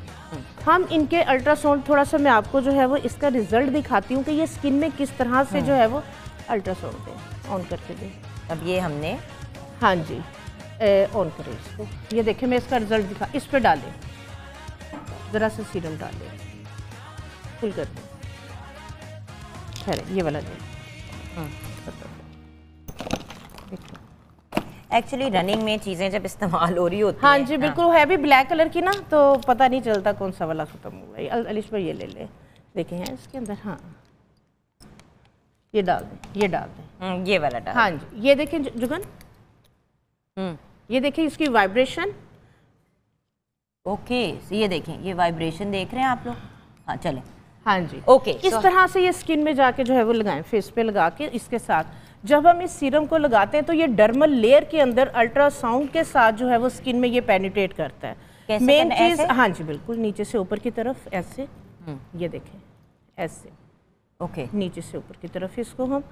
हम इनके अल्ट्रासाउंड थोड़ा सा मैं आपको जो है वो इसका रिजल्ट दिखाती हूँ कि ये स्किन में किस तरह से जो है वो अल्ट्रासाउंड दें। ऑन करके दें। अब ये हमने, हाँ जी, ऑन करें इसको। ये देखें, मैं इसका रिजल्ट दिखा, इस पे डालें, ज़रा सा सीरम डालें, फुल कर दें। ये वाला दें। एक्चुअली रनिंग में चीज़ें जब इस्तेमाल हो रही होती हाँ हैं, जी बिल्कुल, है भी ब्लैक कलर की ना, तो पता नहीं चलता कौन सा वाला ख़त्म हुआ है। अलिश भाई ये ले ले, देखें हैं इसके अंदर। हाँ, ये डाल दें, ये डाल दें, ये वाला डाल। हाँ जी, ये देखें जुगन, ये देखें इसकी वाइब्रेशन। ओके, ये देखें, ये वाइब्रेशन देख रहे हैं आप लोग। हाँ चलें। हाँ जी, ओके, इस तरह से ये स्किन में जाके जो है वो लगाएं, फेस पे लगा के। इसके साथ जब हम इस सीरम को लगाते हैं तो ये डर्मल लेयर के अंदर अल्ट्रासाउंड के साथ जो है वो स्किन में ये पेनिट्रेट करता है। मेन चीज़, हाँ जी बिल्कुल, नीचे से ऊपर की तरफ ऐसे, ये देखें ऐसे, ओके, नीचे से ऊपर की तरफ इसको हम,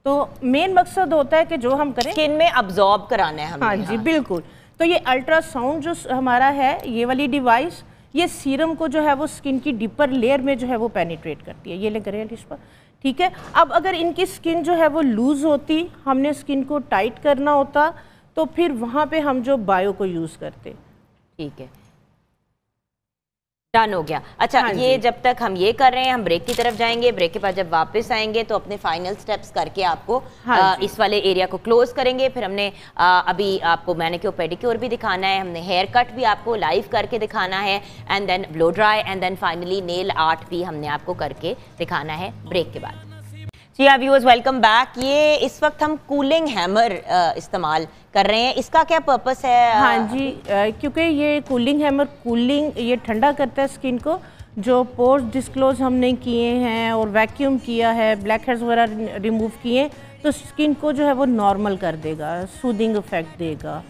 तो मेन मकसद होता है कि जो हम करें स्किन में अब्जॉर्ब कराना है हमें। हाँ जी बिल्कुल। तो ये अल्ट्रासाउंड जो हमारा है, ये वाली डिवाइस, ये सीरम को जो है वो स्किन की डीपर लेयर में जो है वो पेनिट्रेट करती है। ये ले करें इस पर, ठीक है। अब अगर इनकी स्किन जो है वो लूज़ होती, हमने स्किन को टाइट करना होता, तो फिर वहाँ पे हम जो बायो को यूज़ करते। ठीक है, डन हो गया। अच्छा, हाँ ये जब तक हम ये कर रहे हैं, हम ब्रेक की तरफ जाएंगे। ब्रेक के बाद जब वापस आएंगे तो अपने फाइनल स्टेप्स करके आपको इस वाले एरिया को क्लोज करेंगे। फिर हमने अभी आपको मैनिक्योर पेडिक्योर भी दिखाना है, हमने हेयर कट भी आपको लाइव करके दिखाना है, and then blow dry, and then finally nail art भी हमने आपको करके दिखाना है ब्रेक के बाद। जी हाँ व्यूअर्स, वेलकम बैक। ये इस वक्त हम कूलिंग हैमर इस्तेमाल कर रहे हैं। इसका क्या पर्पस है? हाँ जी, क्योंकि ये कूलिंग हैमर, कूलिंग ये ठंडा करता है स्किन को। जो पोर्स डिस्क्लोज हमने किए हैं और वैक्यूम किया है, ब्लैक हेड्स वगैरह रिमूव किए, तो स्किन को जो है वो नॉर्मल कर देगा, सूदिंग इफेक्ट देगा।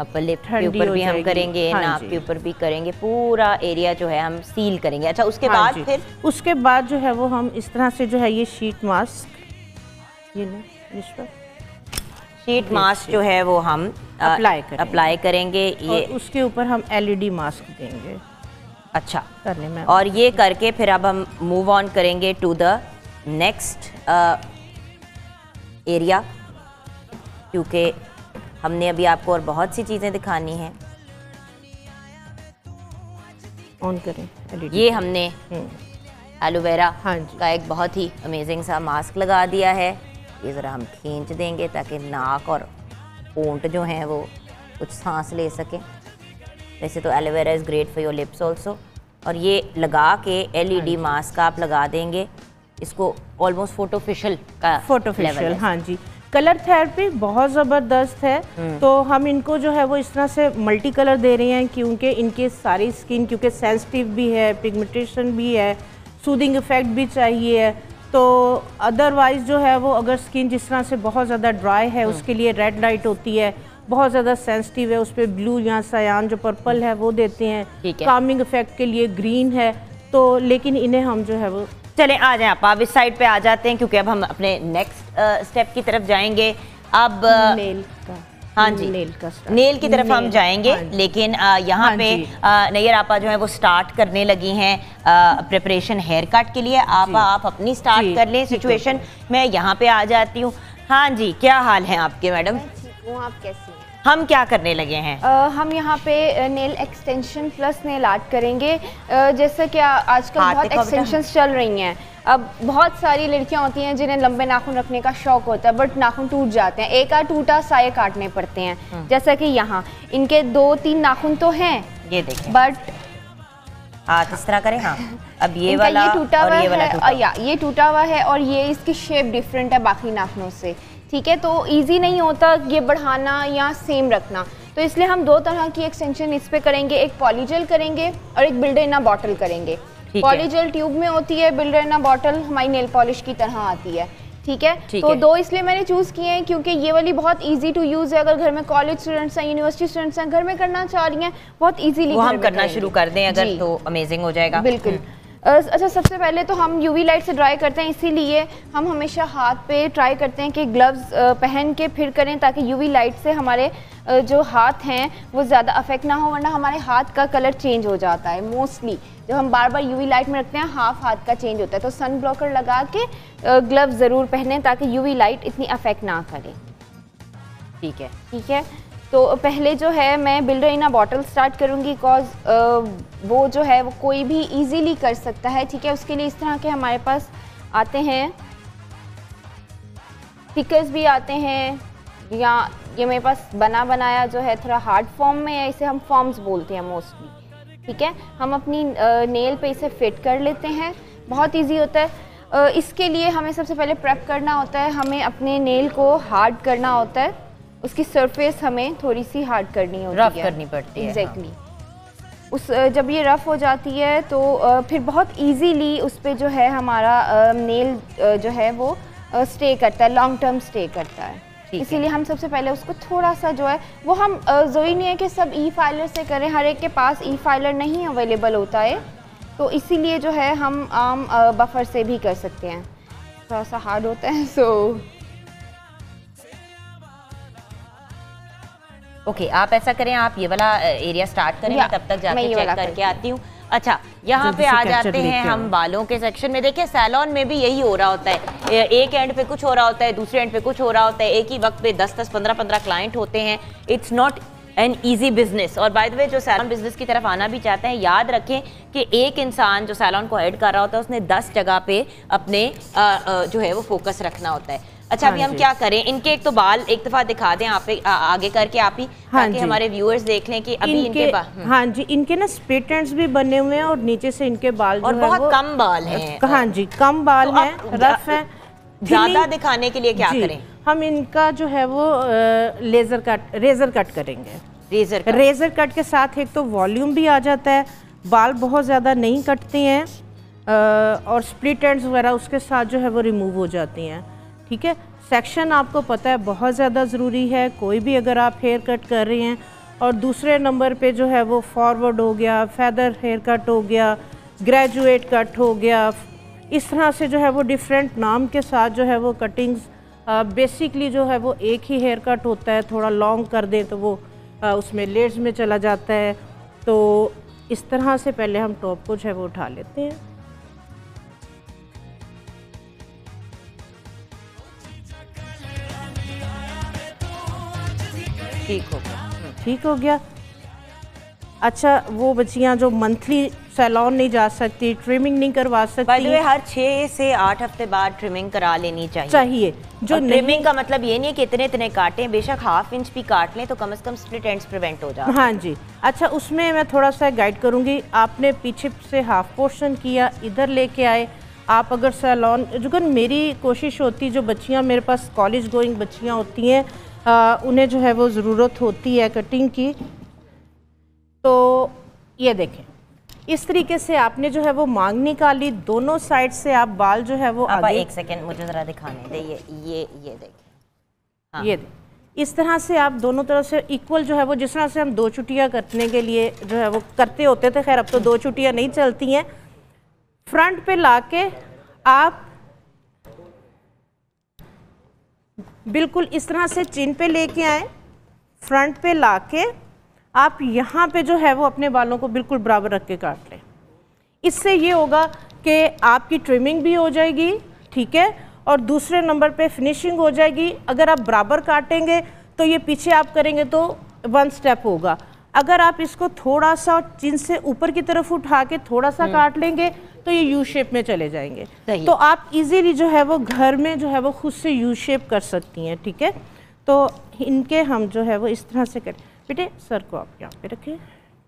अपर लिप के ऊपर भी हम करेंगे, नाक के ऊपर भी करेंगे, पूरा एरिया जो है हम सील करेंगे। अच्छा, उसके बाद फिर उसके बाद जो है वो हम इस तरह से जो है ये शीट मास्क, ये इस पर शीट मास्क जो है वो हम अप्लाई करेंगे। ये उसके ऊपर हम LED मास्क देंगे। अच्छा, करने में और ये करके फिर अब हम मूव ऑन करेंगे टू द नेक्स्ट एरिया, क्योंकि हमने अभी आपको और बहुत सी चीज़ें दिखानी हैं। ऑन करें LED। ये हमने एलोवेरा हाँ जी का एक बहुत ही अमेजिंग सा मास्क लगा दिया है। ये ज़रा हम खींच देंगे ताकि नाक और होंठ जो हैं वो कुछ सांस ले सकें। वैसे तो aloe vera is great for your lips also. और ये लगा के LED मास्क आप लगा देंगे, इसको ऑलमोस्ट फोटोफेशियल का फोटोफेशियल। हाँ जी, कलर थेरेपी बहुत ज़बरदस्त है। तो हम इनको जो है वो इस तरह से मल्टी कलर दे रहे हैं, क्योंकि इनके सारी स्किन क्योंकि सेंसिटिव भी है, पिगमेंटेशन भी है, सूदिंग इफेक्ट भी चाहिए। तो अदरवाइज़ जो है वो अगर स्किन जिस तरह से बहुत ज़्यादा ड्राई है, उसके लिए रेड लाइट होती है, बहुत ज़्यादा सेंसिटिव है, उस पर ब्लू या सयान जो पर्पल है वो देते हैं, कामिंग इफेक्ट के लिए ग्रीन है। तो लेकिन इन्हें हम जो है वो, चलें आ जाएं आप इस साइड पे आ जाते हैं, क्योंकि अब हम अपने नेक्स्ट स्टेप की तरफ जाएंगे। अब नेल का, हाँ जी, नेल की तरफ हम जाएंगे। हाँ, लेकिन यहाँ पे नैयर आपा जो है वो स्टार्ट करने लगी हैं प्रिपरेशन हेयर कट के लिए। आप अपनी स्टार्ट कर लें सिचुएशन, मैं यहाँ पे आ जाती हूँ। हाँ जी, क्या हाल है आपके मैडम? आप कैसी हैं? हम क्या करने लगे हैं? हम यहाँ पे nail extension plus nail art करेंगे। जैसे कि आजकल बहुत एक्सटेंशंस चल रही हैं। अब बहुत सारी लड़कियाँ होती हैं जिन्हें लंबे नाखून रखने का शौक होता है, बट नाखून टूट जाते हैं, एक आध टूटा साये काटने पड़ते हैं। जैसा कि यहाँ इनके 2-3 नाखून तो हैं, ये देखें, बट हाथ इस तरह करें। हाँ, अब ये वाला टूटा हुआ है, ये टूटा हुआ है और ये इसकी शेप डिफरेंट है बाकी नाखूनों से। ठीक है, तो इजी नहीं होता ये बढ़ाना या सेम रखना, तो इसलिए हम 2 तरह की एक्सटेंशन इस पे करेंगे, एक पॉलीजेल करेंगे और एक बिल्डर इन अ बॉटल करेंगे। पॉलीजेल ट्यूब में होती है, बिल्डरेना बॉटल हमारी नेल पॉलिश की तरह आती है। ठीक है, तो दो इसलिए मैंने चूज़ किए हैं क्योंकि ये वाली बहुत इजी टू यूज़ है। अगर घर में कॉलेज स्टूडेंट्स हैं, यूनिवर्सिटी स्टूडेंट्स हैं, घर में करना चाह रही हैं, बहुत इजीली हम करना शुरू कर दें अगर, तो अमेजिंग हो जाएगा। बिल्कुल। अच्छा, सबसे पहले तो हम यूवी लाइट से ड्राई करते हैं, इसीलिए हम हमेशा हाथ पे ट्राई करते हैं कि ग्लव्स पहन के फिर करें, ताकि यूवी लाइट से हमारे जो हाथ हैं वो ज़्यादा अफेक्ट ना हो, वरना हमारे हाथ का कलर चेंज हो जाता है। मोस्टली जब हम बार बार यूवी लाइट में रखते हैं हाथ का चेंज होता है। तो सन ब्लॉकर लगा के ग्लव्स ज़रूर पहनें ताकि यूवी लाइट इतनी अफेक्ट ना करे। ठीक है, ठीक है। तो पहले जो है मैं बिल्डरेना बॉटल स्टार्ट करूँगी, बिकॉज वो जो है वो कोई भी इजीली कर सकता है। ठीक है, उसके लिए इस तरह के हमारे पास आते हैं, स्टिकर्स भी आते हैं, या ये मेरे पास बना बनाया जो है थोड़ा हार्ड फॉर्म में है, इसे हम फॉर्म्स बोलते हैं मोस्टली। ठीक है, हम अपनी नेल पे इसे फिट कर लेते हैं, बहुत इजी होता है। इसके लिए हमें सबसे पहले प्रेप करना होता है, हमें अपने नेल को हार्ड करना होता है, उसकी सरफेस हमें थोड़ी सी हार्ड करनी होती है, रफ करनी पड़ती है। एग्जैक्टली। जब ये रफ़ हो जाती है तो फिर बहुत इजीली उस पर जो है हमारा नेल जो है वो स्टे करता है, लॉन्ग टर्म स्टे करता है। इसीलिए हम सबसे पहले उसको थोड़ा सा जो है वो हम ज़रूरी नहीं है कि सब ई फाइलर से करें, हर एक के पास ई फाइलर नहीं अवेलेबल होता है, तो इसीलिए जो है हम आम बफर से भी कर सकते हैं। थोड़ा सा हार्ड होता है, सो ओके, आप ऐसा करें, आप ये वाला एरिया स्टार्ट करें, मैं तब तक जाके चेक करके आती हूँ। अच्छा, यहाँ पे आ जाते हैं हम बालों के सेक्शन में। देखिए सैलून में भी यही हो रहा होता है, एक एंड पे कुछ हो रहा होता है, दूसरे एंड पे कुछ हो रहा होता है, एक ही वक्त पे 10-10, 15-15 क्लाइंट होते हैं। It's not an easy business. और बाय द वे जो सैलून बिजनेस की तरफ आना भी चाहते हैं, याद रखें कि एक इंसान जो सैलून को हेड कर रहा होता है उसने 10 जगह पे अपने जो है वो फोकस रखना होता है। अच्छा, अभी हम क्या करें, इनके एक तो बाल एक दफा दिखा दें आप आगे करके आप ही, ताकि हमारे व्यूअर्स देख लें कि अभी इनके हाँ जी, इनके ना स्प्लिट एंड्स भी बने हुए हैं और नीचे से इनके बाल और बहुत कम बाल हैं। हाँ जी, कम बाल हैं, रफ हैं। ज्यादा दिखाने के लिए क्या करें? हम इनका जो है वो रेजर कट करेंगे। रेजर कट के साथ एक तो वॉल्यूम भी आ जाता है, बाल बहुत ज़्यादा नहीं कटते हैं, और स्प्लिट एंड्स वगैरह उसके साथ जो है वो रिमूव हो जाती हैं। ठीक है, सेक्शन आपको पता है बहुत ज़्यादा ज़रूरी है, कोई भी अगर आप हेयर कट कर रहे हैं। और दूसरे नंबर पे जो है वो फॉरवर्ड हो गया, फेदर हेयर कट हो गया, ग्रेजुएट कट हो गया, इस तरह से जो है वो डिफरेंट नाम के साथ जो है वो कटिंग्स। बेसिकली जो है वो एक ही हेयर कट होता है, थोड़ा लॉन्ग कर दें तो वो उसमें लेयर्स में चला जाता है। तो इस तरह से पहले हम टॉप को जो है वो उठा लेते हैं। ठीक हो गया। अच्छा, वो बच्चियां जो मंथली सैलून नहीं जा सकती, ट्रिमिंग नहीं करवा सकती, हर 6 से 8 हफ्ते बाद ट्रिमिंग करा लेनी चाहिए। जो ट्रिमिंग का मतलब ये नहीं है कि इतने इतने काटें, बेशक ½ इंच भी काट लें तो कम से कम स्प्लिट एंड्स प्रिवेंट हो जाए। हाँ जी। अच्छा, उसमें मैं थोड़ा सा गाइड करूँगी। आपने पीछे से हाफ पोर्शन किया, इधर लेके आए। आप अगर सैलून, जो मेरी कोशिश होती, जो बच्चियाँ मेरे पास कॉलेज गोइंग बच्चियाँ होती हैं, उन्हें जो है वो ज़रूरत होती है कटिंग की, तो ये देखें इस तरीके से आपने जो है वो मांग निकाली, दोनों साइड से आप बाल जो है वो आगे। एक सेकंड मुझे ज़रा दिखाने दे, ये देखें। हाँ। ये इस तरह से आप दोनों तरफ से इक्वल जो है वो, जिस तरह से हम 2 चुटियाँ करने के लिए जो है वो करते होते थे, खैर अब तो 2 चुटियाँ नहीं चलती हैं। फ्रंट पे लाके आप बिल्कुल इस तरह से चिन पे लेके आए, फ्रंट पे लाके आप यहाँ पे जो है वो अपने बालों को बिल्कुल बराबर रख के काट लें। इससे ये होगा कि आपकी ट्रिमिंग भी हो जाएगी, ठीक है, और दूसरे नंबर पे फिनिशिंग हो जाएगी। अगर आप बराबर काटेंगे तो ये पीछे आप करेंगे तो 1 स्टेप होगा। अगर आप इसको थोड़ा सा चिन से ऊपर की तरफ उठा के थोड़ा सा काट लेंगे तो ये यू शेप में चले जाएंगे। तो आप इजीली जो है वो घर में जो है वो खुद से यू शेप कर सकती हैं। ठीक है, तो इनके हम जो है वो इस तरह से करें। बेटे सर को आप यहाँ पे रखें।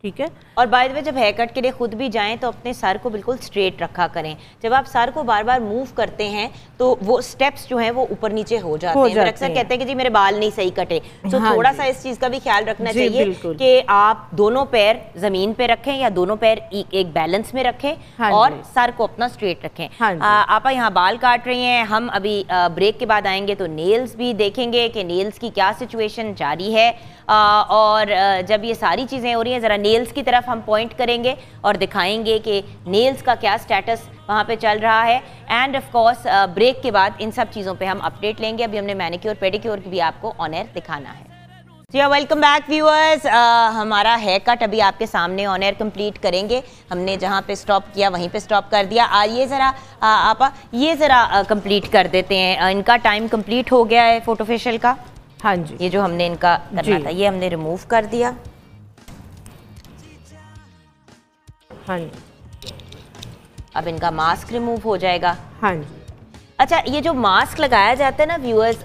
ठीक है। और बाय द वे जब हेयर कट के लिए खुद भी जाएं तो अपने सर को बिल्कुल स्ट्रेट रखा करें। जब आप सर को बार बार मूव करते हैं तो वो स्टेप्स जो हैं वो ऊपर नीचे हो जाते हैं। अक्सर कहते हैं कि जी मेरे बाल नहीं सही कटे, तो थोड़ा सा इस चीज का भी ख्याल रखना चाहिए कि आप दोनों पैर जमीन पे रखें या दोनों पैर एक बैलेंस में रखें और सर को अपना स्ट्रेट रखें। आप यहाँ बाल काट रही हैं, हम अभी ब्रेक के बाद आएंगे तो नेल्स भी देखेंगे कि नेल्स की क्या सिचुएशन जारी है। और जब ये सारी चीज़ें हो रही हैं ज़रा नेल्स की तरफ हम पॉइंट करेंगे और दिखाएंगे कि नेल्स का क्या स्टेटस वहाँ पे चल रहा है। एंड ऑफ कोर्स ब्रेक के बाद इन सब चीज़ों पे हम अपडेट लेंगे। अभी हमने मैनिक्योर पेडिक्योर भी आपको ऑन एयर दिखाना है। जी वेलकम बैक व्यूअर्स। हमारा हेयर कट अभी आपके सामने ऑन एयर कंप्लीट करेंगे। हमने जहाँ पे स्टॉप किया वहीं पे स्टॉप कर दिया। ये ज़रा आपा ये ज़रा कंप्लीट कर देते हैं। इनका टाइम कंप्लीट हो गया है फोटो फेशियल का। हाँ जी, ये जो हमने इनका करना था ये हमने रिमूव कर दिया। हाँ जी, अब इनका मास्क रिमूव हो जाएगा। हाँ जी। अच्छा, ये जो मास्क लगाया जाता है ना व्यूअर्स,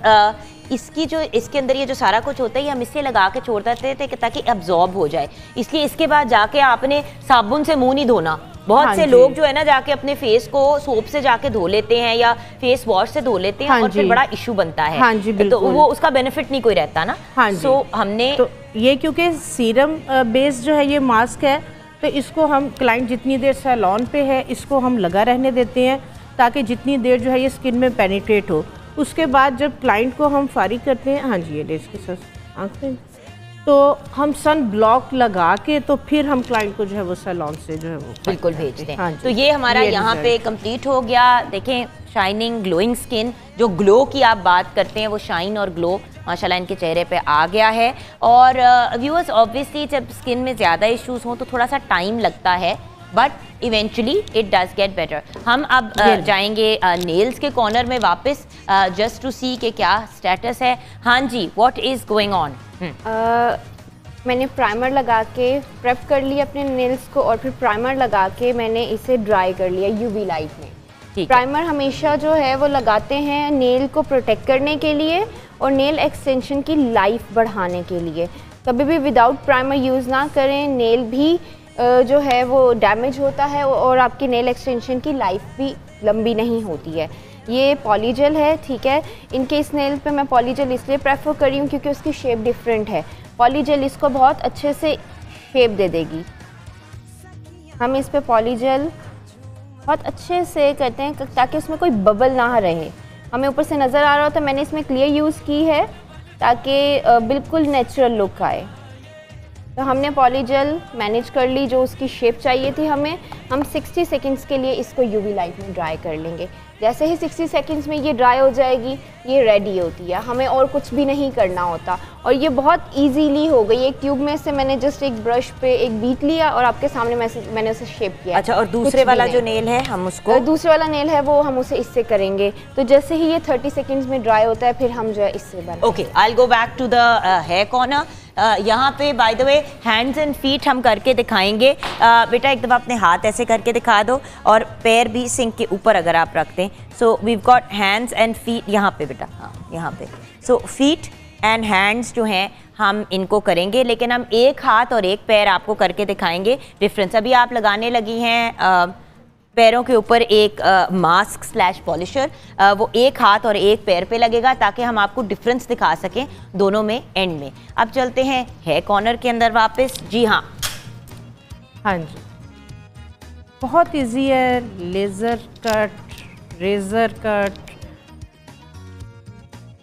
इसकी जो इसके अंदर ये जो सारा कुछ होता है ये हम इससे लगा के छोड़ देते थे ताकि एब्जॉर्ब हो जाए। इसलिए इसके बाद जाके आपने साबुन से मुंह नहीं धोना। बहुत से लोग जो है ना जाके अपने फेस को सोप से जाके धो लेते हैं या फेस वॉश से धो लेते हैं और फिर बड़ा इशू बनता है। हाँ जी, तो वो उसका बेनिफिट नहीं कोई रहता ना। हाँ सो हमने तो ये क्योंकि सीरम बेस्ड जो है ये मास्क है, तो इसको हम क्लाइंट जितनी देर सैलून पे है इसको हम लगा रहने देते हैं ताकि जितनी देर जो है ये स्किन में पेनिट्रेट हो। उसके बाद जब क्लाइंट को हम फारिग करते हैं, हाँ जी ये इसके साथ आँख में, तो हम सन ब्लॉक लगा के तो फिर हम क्लाइंट को जो है वो सैलून से जो है वो बिल्कुल भेजते हैं। हाँ तो ये हमारा यहाँ पे कंप्लीट हो गया। देखें शाइनिंग ग्लोइंग स्किन, जो ग्लो की आप बात करते हैं वो शाइन और ग्लो माशाल्लाह इनके चेहरे पे आ गया है। और व्यूअर्स ऑब्वियसली जब स्किन में ज़्यादा इश्यूज हों तो थोड़ा सा टाइम लगता है, but eventually it does get better. हम अब जाएंगे नेल्स के कॉर्नर में वापस जस्ट टू सी कि क्या स्टेटस है। हाँ जी, व्हाट इज़ गोइंग ऑन? मैंने प्राइमर लगा के प्रेप कर लिया अपने नेल्स को और फिर प्राइमर लगा के मैंने इसे ड्राई कर लिया यूवी लाइट में। प्राइमर हमेशा जो है वो लगाते हैं नेल को प्रोटेक्ट करने के लिए और नेल एक्सटेंशन की लाइफ बढ़ाने के लिए। कभी भी विदाउट प्राइमर यूज़ ना करें, नेल भी जो है वो डैमेज होता है और आपकी नेल एक्सटेंशन की लाइफ भी लंबी नहीं होती है। ये पॉलीजेल है, ठीक है। इनके इस नेल पे मैं पॉलीजेल इसलिए प्रेफर कर रही हूँ क्योंकि उसकी शेप डिफरेंट है। पॉलीजेल इसको बहुत अच्छे से शेप दे देगी। हम इस पे पॉलीजेल बहुत अच्छे से करते हैं ताकि उसमें कोई बबल ना रहे। हमें ऊपर से नज़र आ रहा हो तो मैंने इसमें क्लियर यूज़ की है ताकि बिल्कुल नेचुरल लुक आए। तो हमने पॉलीजेल मैनेज कर ली जो उसकी शेप चाहिए थी हमें। हम 60 सेकंड्स के लिए इसको यूवी लाइट में ड्राई कर लेंगे। जैसे ही 60 सेकंड्स में ये ड्राई हो जाएगी ये रेडी होती है, हमें और कुछ भी नहीं करना होता। और ये बहुत इजीली हो गई। एक ट्यूब में से मैंने जस्ट एक ब्रश पे एक बीट लिया और आपके सामने मैंने उसे शेप किया। अच्छा, और दूसरे वाला जो नेल है हम उसको दूसरे वाला नेल है वो हम उसे इससे करेंगे। तो जैसे ही ये 30 सेकंड्स में ड्राई होता है फिर हम जो है इससे बनाएंगे। Okay, I will go back to the hair corner. यहाँ पे by the way hands and feet हम करके दिखाएंगे। बेटा एक दफ़ा अपने हाथ ऐसे करके दिखा दो और पैर भी सिंक के ऊपर अगर आप रख दें। So we've got hands and feet यहाँ पे बेटा, हाँ यहाँ पे। सो फीट एंड हैंड्स जो हैं हम इनको करेंगे, लेकिन हम एक हाथ और एक पैर आपको करके दिखाएंगे डिफरेंस। अभी आप लगाने लगी हैं पैरों के ऊपर एक मास्क स्लैश पॉलिशर, वो एक हाथ और एक पैर पे लगेगा ताकि हम आपको डिफरेंस दिखा सकें दोनों में एंड में। अब चलते हैं हेयर कॉर्नर के अंदर वापस। जी हाँ, हाँ जी, बहुत इजी है। लेज़र कट, रेज़र कट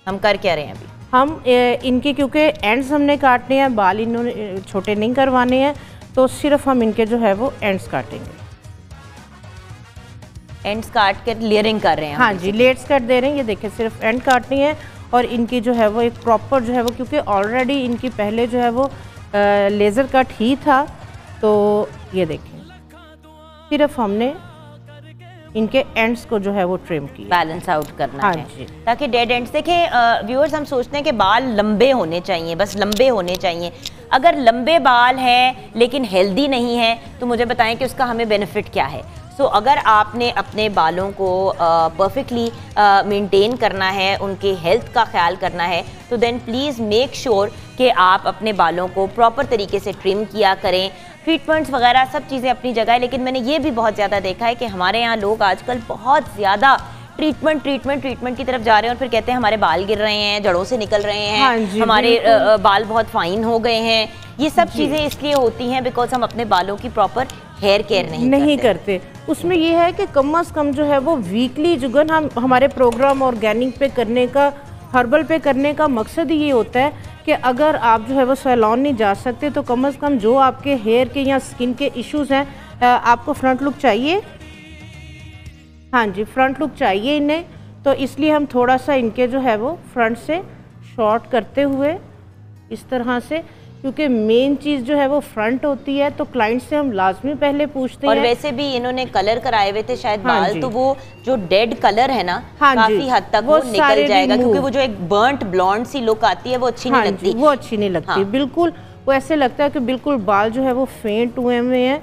हम कर क्या रहे हैं अभी? हम इनके क्योंकि एंड्स हमने काटने हैं, बाल इन्होंने छोटे नहीं करवाने हैं, तो सिर्फ हम इनके जो है वो एंड्स काटेंगे। एंड्स काट कर लेयरिंग कर रहे हैं? हाँ जी, लेयर्स कट दे रहे हैं। ये देखिए सिर्फ एंड काटनी है और इनकी जो है वो एक प्रॉपर जो है वो, क्योंकि ऑलरेडी इनकी पहले जो है वो लेज़र कट ही था। तो ये देखें सिर्फ हमने इनके एंड्स को जो है वो ट्रिम किया, बैलेंस आउट करना हाँ है जी, ताकि डेड एंड्स। देखें व्यूअर्स, हम सोचते हैं कि बाल लंबे होने चाहिए, बस लंबे होने चाहिए। अगर लंबे बाल हैं लेकिन हेल्दी नहीं है तो मुझे बताएं कि उसका हमें बेनिफिट क्या है। सो अगर आपने अपने बालों को परफेक्टली मेंटेन करना है, उनके हेल्थ का ख्याल करना है, तो देन प्लीज़ मेक श्योर कि आप अपने बालों को प्रॉपर तरीके से ट्रिम किया करें। ट्रीटमेंट्स वगैरह सब चीज़ें अपनी जगह है, लेकिन मैंने ये भी बहुत ज़्यादा देखा है कि हमारे यहाँ लोग आजकल बहुत ज़्यादा ट्रीटमेंट की तरफ जा रहे हैं और फिर कहते हैं हमारे बाल गिर रहे हैं, जड़ों से निकल रहे हैं, हाँ हमारे बाल बहुत फाइन हो गए हैं। ये सब चीज़ें इसलिए होती हैं बिकॉज हम अपने बालों की प्रॉपर हेयर केयर नहीं करते। उसमें ये है कि कम से कम जो है वो वीकली जुगन हम हमारे प्रोग्राम ऑर्गेनिक पे करने का, हर्बल पे करने का मकसद ये होता है कि अगर आप जो है वो सैलून नहीं जा सकते तो कम से कम जो आपके हेयर के या स्किन के इश्यूज हैं, आपको फ्रंट लुक चाहिए, हाँ जी फ्रंट लुक चाहिए इन्हें, तो इसलिए हम थोड़ा सा इनके जो है वो फ्रंट से शॉर्ट करते हुए इस तरह से, क्योंकि मेन चीज़ जो है वो फ्रंट होती है, तो क्लाइंट से हम लाजमी पहले पूछते हैं। और वैसे भी इन्होंने कलर कराए हुए थे शायद बाल, तो वो जो डेड कलर है ना, काफी हद तक वो निकल जाएगा, क्योंकि वो जो एक बर्न्ट ब्लॉन्ड सी लुक आती है वो अच्छी नहीं लगती। वो अच्छी नहीं लगती, बिल्कुल वो ऐसे लगता है कि बिल्कुल बाल जो है वो फेंट हुए हुए हैं,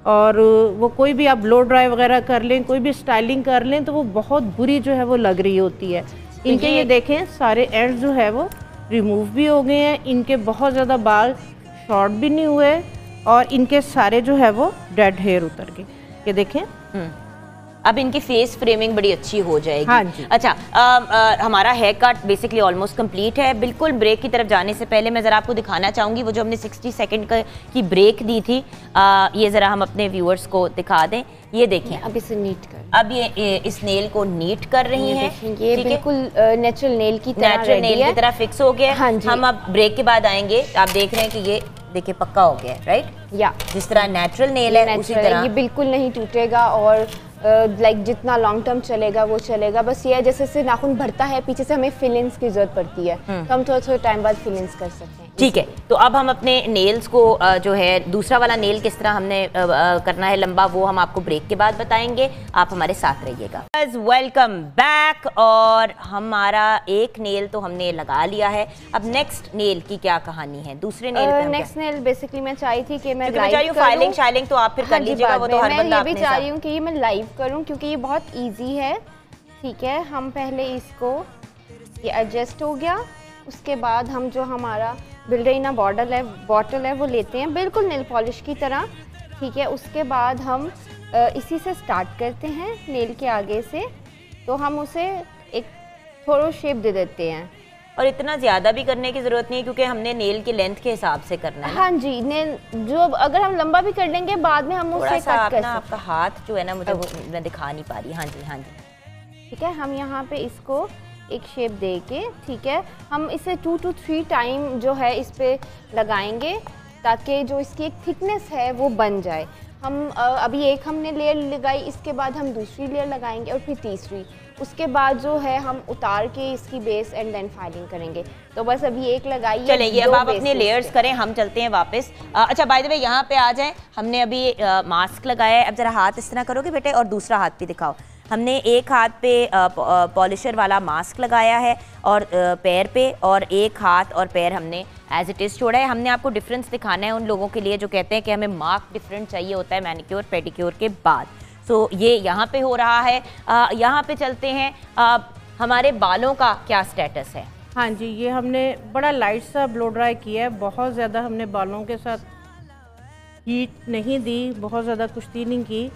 और वो कोई भी आप ब्लो ड्राई वगैरह कर लें, कोई भी स्टाइलिंग कर लें तो वो बहुत बुरी जो है वो लग रही होती है। इनके ये देखें सारे एंड जो है वो रिमूव भी हो गए हैं, इनके बहुत ज़्यादा बाल शॉर्ट भी नहीं हुए और इनके सारे जो है वो डेड हेयर उतर गए। ये देखें अब इनकी फेस फ्रेमिंग बड़ी अच्छी हो जाएगी। हाँ जी। अच्छा, हमारा hair cut basically almost complete है। बिल्कुल ब्रेक की तरफ जाने से पहले मैं ज़रा आपको दिखाना चाहूँगी वो जो हमने 60 सेकंड की ब्रेक दी थी, ये ज़रा हम अपने व्यूअर्स को दिखा दें। ये देखें अब इसे नीट कर, अब ये इस नेल को नीट कर रही हैं। ये बिल्कुल नेचुरल नेल की तरह फिक्स हो गया। हाँ जी। हम अब ब्रेक के बाद आएंगे, आप देख रहे हैं कि ये देखिए पक्का हो गया है, राइट? या जिस तरह नेचुरल नेल है उसी तरह ये बिल्कुल नहीं टूटेगा और लाइक जितना लॉन्ग टर्म चलेगा वो चलेगा। बस ये है जैसे से नाखून भरता है पीछे से हमें फिलिंग्स की जरूरत पड़ती है, तो हम थोड़ा टाइम बाद फिलिंग्स कर सकते हैं। ठीक है, तो अब हम अपने नेल्स को जो है दूसरा वाला नेल किस तरह हमने करना है लंबा, वो हम आपको ब्रेक के बाद बताएंगे। आप हमारे साथ रहिएगा। Welcome back. और हमारा एक नेल तो हमने लगा लिया है, अब नेक्स्ट नेल की क्या कहानी है? दूसरे नेल पे नेक्स्ट नेल बेसिकली मैं चाही थी कि मैं फाइलिंग शाइलिंग तो आप फिर कर लीजिएगा, वो तो हर बंदा मैं ये भी चाह रही हूँ कि ये मैं लाइव करूँ क्योंकि ये बहुत इजी है। ठीक है, हम पहले इसको ये एडजस्ट हो गया, उसके बाद हम जो हमारा बिल्डरीना बॉटल है वो लेते हैं बिल्कुल नेल पॉलिश की तरह। ठीक है, उसके बाद हम इसी से स्टार्ट करते हैं नेल के आगे से, तो हम उसे एक थोड़ा शेप दे देते हैं। और इतना ज़्यादा भी करने की ज़रूरत नहीं है क्योंकि हमने नेल की लेंथ के हिसाब से करना है। हाँ जी, नेल जो अगर हम लंबा भी कर लेंगे बाद में हम उसे कट कर सकते हैं। आपका हाथ जो है ना मुझे मैं दिखा नहीं पा रही। हाँ जी, हाँ जी। ठीक है, हम यहाँ पे इसको एक शेप दे के, ठीक है, हम इसे 2 to 3 टाइम जो है इस पे लगाएंगे ताकि जो इसकी एक थिकनेस है वो बन जाए। हम अभी एक हमने लेयर लगाई, इसके बाद हम दूसरी लेयर लगाएंगे और फिर तीसरी, उसके बाद जो है हम उतार के इसकी बेस एंड देन फाइलिंग करेंगे। तो बस अभी एक लगाई। चलिए अब आप अपने लेयर्स करें, हम चलते हैं वापस। अच्छा बाय द वे यहाँ पे आ जाएं, हमने अभी मास्क लगाया है। अब जरा हाथ इस तरह करोगे बेटे और दूसरा हाथ भी दिखाओ। हमने एक हाथ पे पॉलिशर वाला मास्क लगाया है और पैर पे, और एक हाथ और पैर हमने एज इट इज़ छोड़ा है। हमने आपको डिफरेंस दिखाना है उन लोगों के लिए जो कहते हैं कि हमें मार्क डिफरेंट चाहिए होता है मैनिक्योर पेडिक्योर के बाद। सो ये यहाँ पे हो रहा है। यहाँ पे चलते हैं, हमारे बालों का क्या स्टेटस है? हाँ जी, ये हमने बड़ा लाइट सा ब्लो ड्राई किया है, बहुत ज़्यादा हमने बालों के साथ हीट नहीं दी, बहुत ज़्यादा कुश्ती नहीं की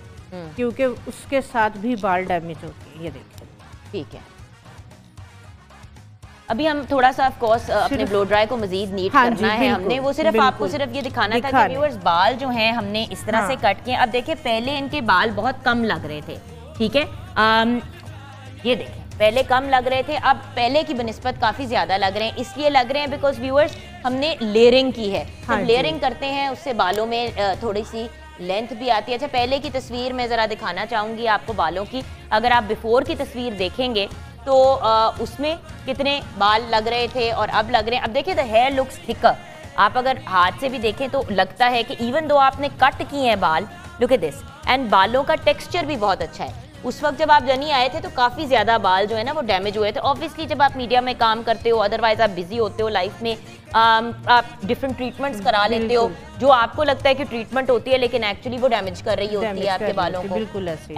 क्योंकि उसके साथ भी बाल डैमेज होते हैं। ये देखिए, ठीक है। अभी हम थोड़ा सा ऑफ कोर्स अपने ब्लो ड्राई को मजीद नीट करना है हमने, वो सिर्फ आपको सिर्फ ये दिखाना था कि व्यूअर्स बाल जो हैं हमने इस तरह से कट किए। अब देखिए पहले इनके बाल बहुत कम लग रहे थे, ठीक है, ये देखें पहले कम लग रहे थे, अब पहले की बनिस्बत काफ़ी ज़्यादा लग रहे हैं। इसलिए लग रहे हैं बिकॉज व्यूअर्स हमने लेयरिंग की है। जब लेयरिंग करते हैं उससे बालों में थोड़ी सी लेंथ भी आती है। अच्छा, पहले की तस्वीर मैं ज़रा दिखाना चाहूँगी आपको बालों की। अगर आप बिफोर की तस्वीर देखेंगे तो उसमें कितने बाल लग रहे थे और अब लग रहे हैं। अब देखिए द हेयर लुक्स थिकर। आप अगर हाथ से भी देखें तो लगता है कि इवन दो आपने कट किए हैं बाल, लुक एट दिस, एंड बालों का टेक्सचर भी बहुत अच्छा है। उस वक्त जब आप जनी आए थे तो काफ़ी ज़्यादा बाल जो है ना वो डैमेज हुए थे। ऑब्वियसली जब आप मीडिया में काम करते हो, अदरवाइज आप बिजी होते हो लाइफ में, आप डिफरेंट ट्रीटमेंट्स करा लेते हो जो आपको लगता है कि ट्रीटमेंट होती है लेकिन एक्चुअली वो डैमेज कर रही होती है आपके बालों को।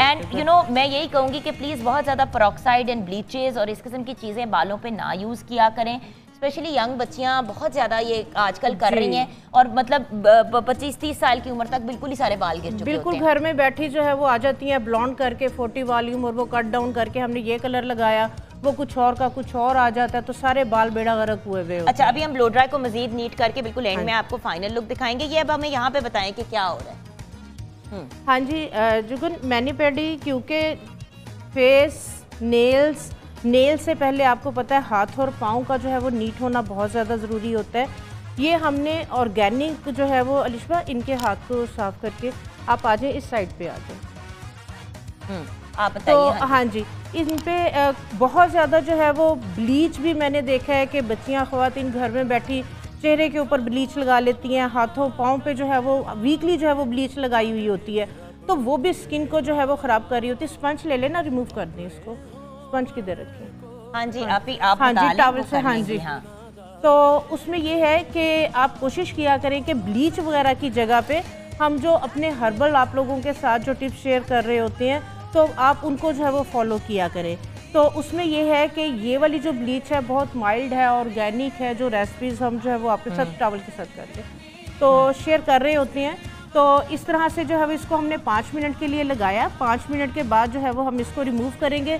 एंड यू नो मैं यही कहूँगी कि प्लीज़ बहुत ज़्यादा पेरोक्साइड एंड ब्लीचेस और इस किस्म की चीज़ें बालों पे ना यूज़ किया करें। स्पेशली यंग बच्चियां बहुत ज़्यादा ये आजकल कर रही हैं और मतलब 25-30 साल की उम्र तक बिल्कुल ही सारे बाल गिर चुके बिल्कुल होते हैं। घर में बैठी जो है वो आ जाती हैं ब्लॉन्ड करके 40 वॉल्यूम, और वो कट डाउन करके हमने ये कलर लगाया, वो कुछ और का कुछ और आ जाता है, तो सारे बाल बेड़ा गर्क हुए हुए। अच्छा, अभी हम ब्लो ड्राई को मजीद नीट करके बिल्कुल एंड में आपको फाइनल लुक दिखाएंगे। ये अब हमें यहाँ पे बताएं कि क्या हो रहा है। हाँ जी जुगन, मैनी पेडी क्योंकि फेस नेल से पहले आपको पता है हाथ और पाँव का जो है वो नीट होना बहुत ज़्यादा ज़रूरी होता है। ये हमने ऑर्गेनिक जो है वो अलिशबा इनके हाथ को साफ करके आप आ जाए, इस साइड पे आ जाए। आप बताइए। तो हाँ जी, इन पे बहुत ज़्यादा जो है वो ब्लीच भी मैंने देखा है कि बच्चियाँ ख़वातीन घर में बैठी चेहरे के ऊपर ब्लीच लगा लेती हैं, हाथों पाँव पे जो है वो वीकली जो है वो ब्लीच लगाई हुई होती है, तो वो भी स्किन को जो है वो ख़राब कर रही होती है। स्पंज ले लेना, रिमूव कर दें इसको। स्पंज किधर रखिए? हाँ जी, आप हाँ जी, टॉवल से। हाँ जी, हाँ। तो उसमें ये है कि आप कोशिश किया करें कि ब्लीच वगैरह की जगह पे हम जो अपने हर्बल आप लोगों के साथ जो टिप्स शेयर कर रहे होते हैं, तो आप उनको जो है वो फॉलो किया करें। तो उसमें ये है कि ये वाली जो ब्लीच है बहुत माइल्ड है, ऑर्गेनिक है, जो रेसिपीज़ हम जो है वो आपके साथ टॉवल के साथ करते हैं तो शेयर कर रहे होते हैं। तो इस तरह से जो है वो इसको हमने 5 मिनट के लिए लगाया। 5 मिनट के बाद जो है वो हम इसको रिमूव करेंगे।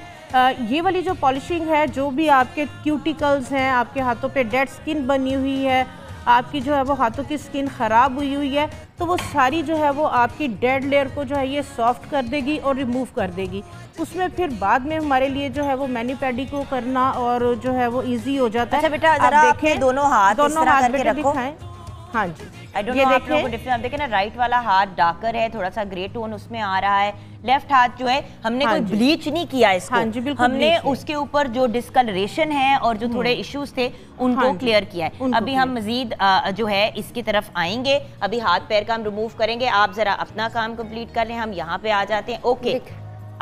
ये वाली जो पॉलिशिंग है, जो भी आपके क्यूटिकल्स हैं, आपके हाथों पे डेड स्किन बनी हुई है, आपकी जो है वो हाथों की स्किन ख़राब हुई है, तो वो सारी जो है वो आपकी डेड लेयर को जो है ये सॉफ्ट कर देगी और रिमूव कर देगी। उसमें फिर बाद में हमारे लिए जो है वो मैनी पेडी को करना और जो है वो इजी हो जाता है। अच्छा बेटा, जरा आपके दोनों हाथ बेटा दिखाएं। हाँ जी, ये देखें, आप देखें ना, राइट वाला हाथ डार्कर है, थोड़ा सा ग्रे टोन उसमें आ रहा है। लेफ्ट हाथ जो है हमने कोई ब्लीच नहीं किया इसको। हाँ जी, बिल्कुल हमने उसके ऊपर जो डिस्कलरेशन है और जो थोड़े इश्यूज थे उनको क्लियर किया है। अभी हम मजीद जो है इसकी तरफ आएंगे। अभी हाथ पैर का हम रिमूव करेंगे, आप जरा अपना काम कंप्लीट कर लें। हम यहाँ पे आ जाते हैं। ओके,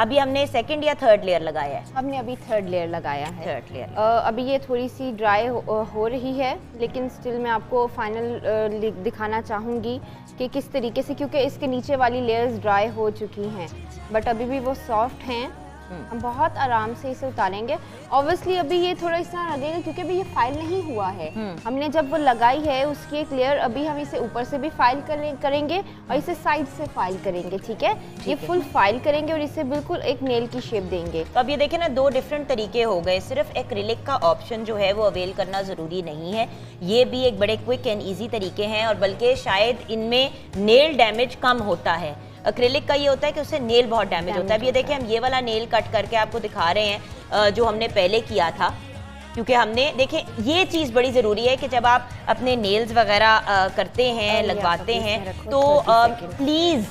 अभी हमने सेकंड या थर्ड लेयर लगाया है? हमने अभी थर्ड लेयर लगाया है। थर्ड लेयर अभी ये थोड़ी सी ड्राई हो रही है, लेकिन स्टिल मैं आपको फाइनल दिखाना चाहूँगी कि किस तरीके से, क्योंकि इसके नीचे वाली लेयर्स ड्राई हो चुकी हैं बट अभी भी वो सॉफ्ट हैं। हम बहुत आराम से इसे उतारेंगे। ऑब्वियसली अभी ये थोड़ा इस तरह लगेगा क्योंकि अभी ये फाइल नहीं हुआ है। हमने जब वो लगाई है उसकी एक लेयर, अभी हम इसे ऊपर से भी फाइल करेंगे और इसे साइड से फाइल करेंगे। ठीक है, ये फुल फाइल करेंगे और इसे बिल्कुल एक नेल की शेप देंगे। तो अब ये देखें ना, 2 डिफरेंट तरीके हो गए। सिर्फ एक्रिलिक का ऑप्शन जो है वो अवेल करना ज़रूरी नहीं है, ये भी एक बड़े क्विक एंड ईजी तरीके हैं और बल्कि शायद इनमें नेल डैमेज कम होता है। एक्रिलिक का ये होता है कि उससे नेल बहुत डैमेज होता है। अब ये देखिए, हम ये वाला नेल कट करके आपको दिखा रहे हैं जो हमने पहले किया था, क्योंकि हमने देखें ये चीज़ बड़ी ज़रूरी है कि जब आप अपने नेल्स वगैरह करते हैं, लगवाते हैं, तो प्लीज़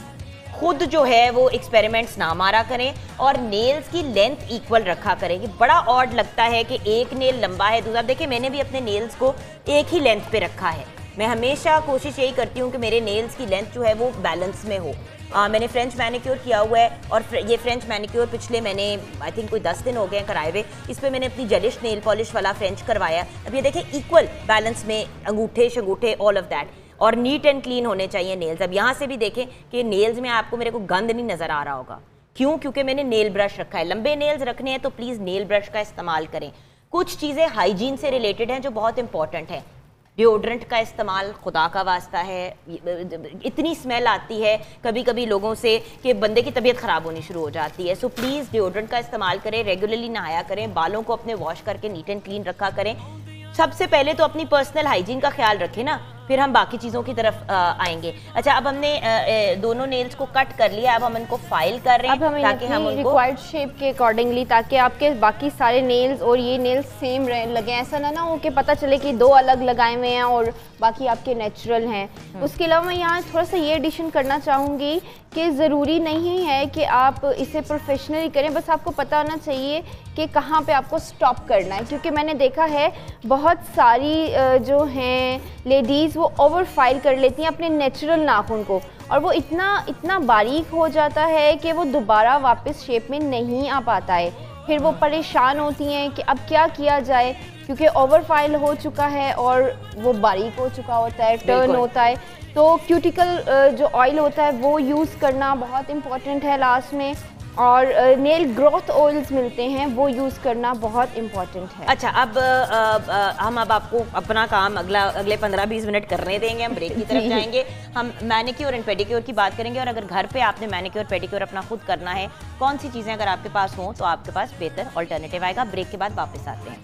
खुद जो है वो एक्सपेरिमेंट्स ना मारा करें और नेल्स की लेंथ इक्वल रखा करें। कि बड़ा ऑड लगता है कि एक नेल लंबा है दूसरा। देखिए, मैंने भी अपने नेल्स को एक ही लेंथ पे रखा है। मैं हमेशा कोशिश यही करती हूँ कि मेरे नेल्स की लेंथ जो है वो बैलेंस में हो। मैंने फ्रेंच मैनिक्योर किया हुआ है और ये फ्रेंच मैनिक्योर पिछले मैंने आई थिंक कोई 10 दिन हो गए हैं कराए हुए। इस पर मैंने अपनी जेलिश नेल पॉलिश वाला फ्रेंच करवाया। अब ये देखें, इक्वल बैलेंस में अंगूठे शंगूठे ऑल ऑफ दैट, और नीट एंड क्लीन होने चाहिए नेल्स। अब यहाँ से भी देखें कि नेल्स में आपको मेरे को गंद नहीं नज़र आ रहा होगा। क्यों? क्योंकि मैंने नेल ब्रश रखा है। लंबे नेल्स रखने हैं तो प्लीज़ नेल ब्रश का इस्तेमाल करें। कुछ चीज़ें हाइजीन से रिलेटेड हैं जो बहुत इंपॉर्टेंट है। डिओड्रेंट का इस्तेमाल खुदा का वास्ता है, इतनी स्मेल आती है कभी कभी लोगों से कि बंदे की तबीयत ख़राब होनी शुरू हो जाती है। सो प्लीज़ डिओड्रेंट का इस्तेमाल करें, रेगुलरली नहाया करें, बालों को अपने वॉश करके नीट एंड क्लीन रखा करें। सबसे पहले तो अपनी पर्सनल हाइजीन का ख्याल रखें ना, फिर हम बाकी चीज़ों की तरफ आएंगे। अच्छा, अब हमने दोनों नेल्स को कट कर लिया, अब हम इनको फाइल कर रहे हैं ताकि हम उनको रिक्वायर्ड शेप के अकॉर्डिंगली, ताकि आपके बाकी सारे नेल्स और ये नेल्स सेम लगे। ऐसा ना हो कि पता चले कि 2 अलग लगाए हुए हैं और बाकी आपके नेचुरल हैं। उसके अलावा मैं यहाँ थोड़ा सा ये एडिशन करना चाहूँगी कि ज़रूरी नहीं है कि आप इसे प्रोफेशनली करें, बस आपको पता होना चाहिए कि कहाँ पे आपको स्टॉप करना है। क्योंकि मैंने देखा है बहुत सारी जो हैं लेडीज़ वो ओवर फाइल कर लेती हैं अपने नेचुरल नाखून को, और वो इतना बारीक हो जाता है कि वो दोबारा वापस शेप में नहीं आ पाता है। फिर वो परेशान होती हैं कि अब क्या किया जाए, क्योंकि ओवर फाइल हो चुका है और वो बारीक हो चुका होता है, टर्न होता है। तो क्यूटिकल जो ऑयल होता है वो यूज़ करना बहुत इम्पॉर्टेंट है लास्ट में। और नेल ग्रोथ ऑयल्स मिलते हैं, वो यूज़ करना बहुत इम्पॉर्टेंट है। अच्छा, अब हम आपको अपना काम अगले 15-20 मिनट करने देंगे, हम ब्रेक की तरफ जाएंगे। हम मैनिक्योर एंड पेडिक्योर की बात करेंगे, और अगर घर पे आपने मैनिक्योर पेडिक्योर अपना खुद करना है, कौन सी चीज़ें अगर आपके पास हों तो आपके पास बेहतर ऑल्टरनेटिव आएगा। ब्रेक के बाद वापस आते हैं।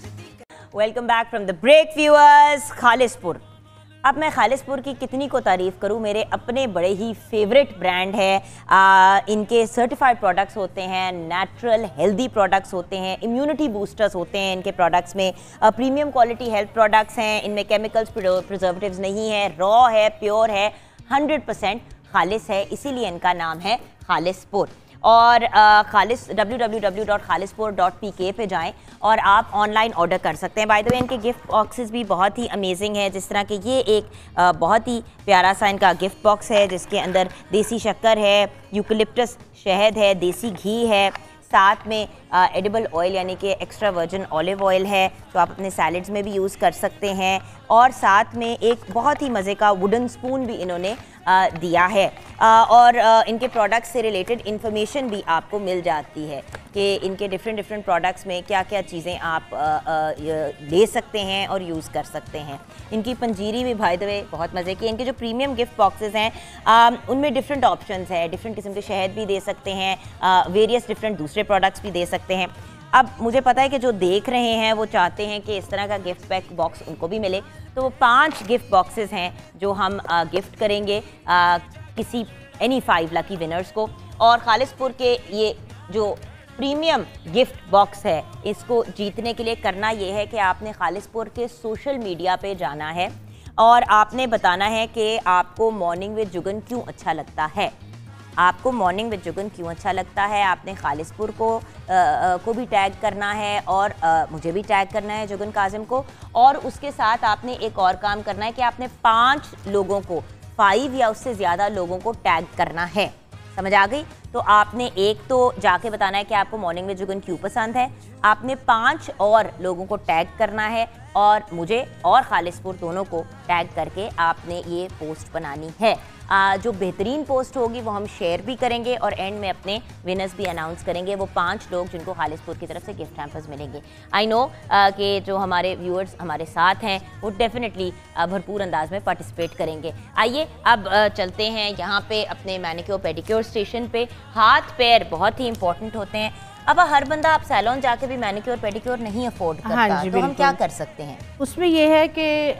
Welcome back from the break viewers. Khalispur, अब मैं खालिसपुर की कितनी को तारीफ़ करूं, मेरे अपने बड़े ही फेवरेट ब्रांड है। इनके सर्टिफाइड प्रोडक्ट्स होते हैं, नेचुरल हेल्दी प्रोडक्ट्स होते हैं, इम्यूनिटी बूस्टर्स होते हैं इनके प्रोडक्ट्स में, प्रीमियम क्वालिटी हेल्थ प्रोडक्ट्स हैं, इनमें केमिकल्स प्रिजर्वेटिव्स नहीं है, रॉ है, प्योर है, 100% खालिस है, इसीलिए इनका नाम है खालिसपुर। और खालिस www.khalispur.pk पे जाएं और आप ऑनलाइन ऑर्डर कर सकते हैं। बाय द वे इनके गिफ्ट बॉक्सेस भी बहुत ही अमेजिंग है, जिस तरह के ये एक बहुत ही प्यारा सा इनका गिफ्ट बॉक्स है जिसके अंदर देसी शक्कर है, यूकलिप्टस शहद है, देसी घी है, साथ में एडिबल ऑयल यानी कि एक्स्ट्रा वर्जिन ऑलिव ऑयल है जो आप अपने सैलड्स में भी यूज़ कर सकते हैं, और साथ में एक बहुत ही मज़े का वुडन स्पून भी इन्होंने दिया है। और इनके प्रोडक्ट्स से रिलेटेड इन्फॉर्मेशन भी आपको मिल जाती है कि इनके डिफरेंट प्रोडक्ट्स में क्या क्या चीज़ें आप ले सकते हैं और यूज़ कर सकते हैं। इनकी पंजीरी भी बाय द वे बहुत मज़े की। इनके जो प्रीमियम गिफ्ट बॉक्सेस हैं उनमें डिफरेंट ऑप्शंस है, डिफरेंट किस्म के शहद भी दे सकते हैं, वेरियस डिफरेंट दूसरे प्रोडक्ट्स भी दे सकते हैं। अब मुझे पता है कि जो देख रहे हैं वो चाहते हैं कि इस तरह का गिफ्ट पैक बॉक्स उनको भी मिले, तो वो 5 गिफ्ट बॉक्सेस हैं जो हम गिफ्ट करेंगे किसी एनी 5 लकी विनर्स को। और खालिसपुर के ये जो प्रीमियम गिफ्ट बॉक्स है, इसको जीतने के लिए करना ये है कि आपने खालिसपुर के सोशल मीडिया पे जाना है और आपने बताना है कि आपको मॉर्निंग विद जुगन क्यों अच्छा लगता है। आपको मॉर्निंग विद जुगन क्यों अच्छा लगता है, आपने खालिसपुर को भी टैग करना है और मुझे भी टैग करना है, जुगन काजिम को, और उसके साथ आपने एक और काम करना है कि आपने 5 लोगों को, 5 या उससे ज़्यादा लोगों को टैग करना है। समझ आ गई? तो आपने एक तो जाके बताना है कि आपको मॉर्निंग विद जुगन क्यों पसंद है, आपने 5 और लोगों को टैग करना है और मुझे और खालिसपुर दोनों को टैग करके आपने ये पोस्ट बनानी है। जो बेहतरीन पोस्ट होगी वो हम शेयर भी करेंगे और एंड में अपने विनर्स भी अनाउंस करेंगे, वो 5 लोग जिनको खालिसपुर की तरफ से गिफ्ट हैम्पर्स मिलेंगे। आई नो कि जो हमारे व्यूअर्स हमारे साथ हैं वो डेफिनेटली भरपूर अंदाज में पार्टिसिपेट करेंगे। आइए अब चलते हैं यहाँ पे अपने मैनिक्योर पेडिक्योर स्टेशन पे। हाथ पैर बहुत ही इंपॉर्टेंट होते हैं। अब हर बंदा आप सैलून जाके भी मैनिक्योर पेडिक्योर नहीं अफोर्ड करता, हाँ जी, तो हम क्या कर सकते हैं? उसमें ये है कि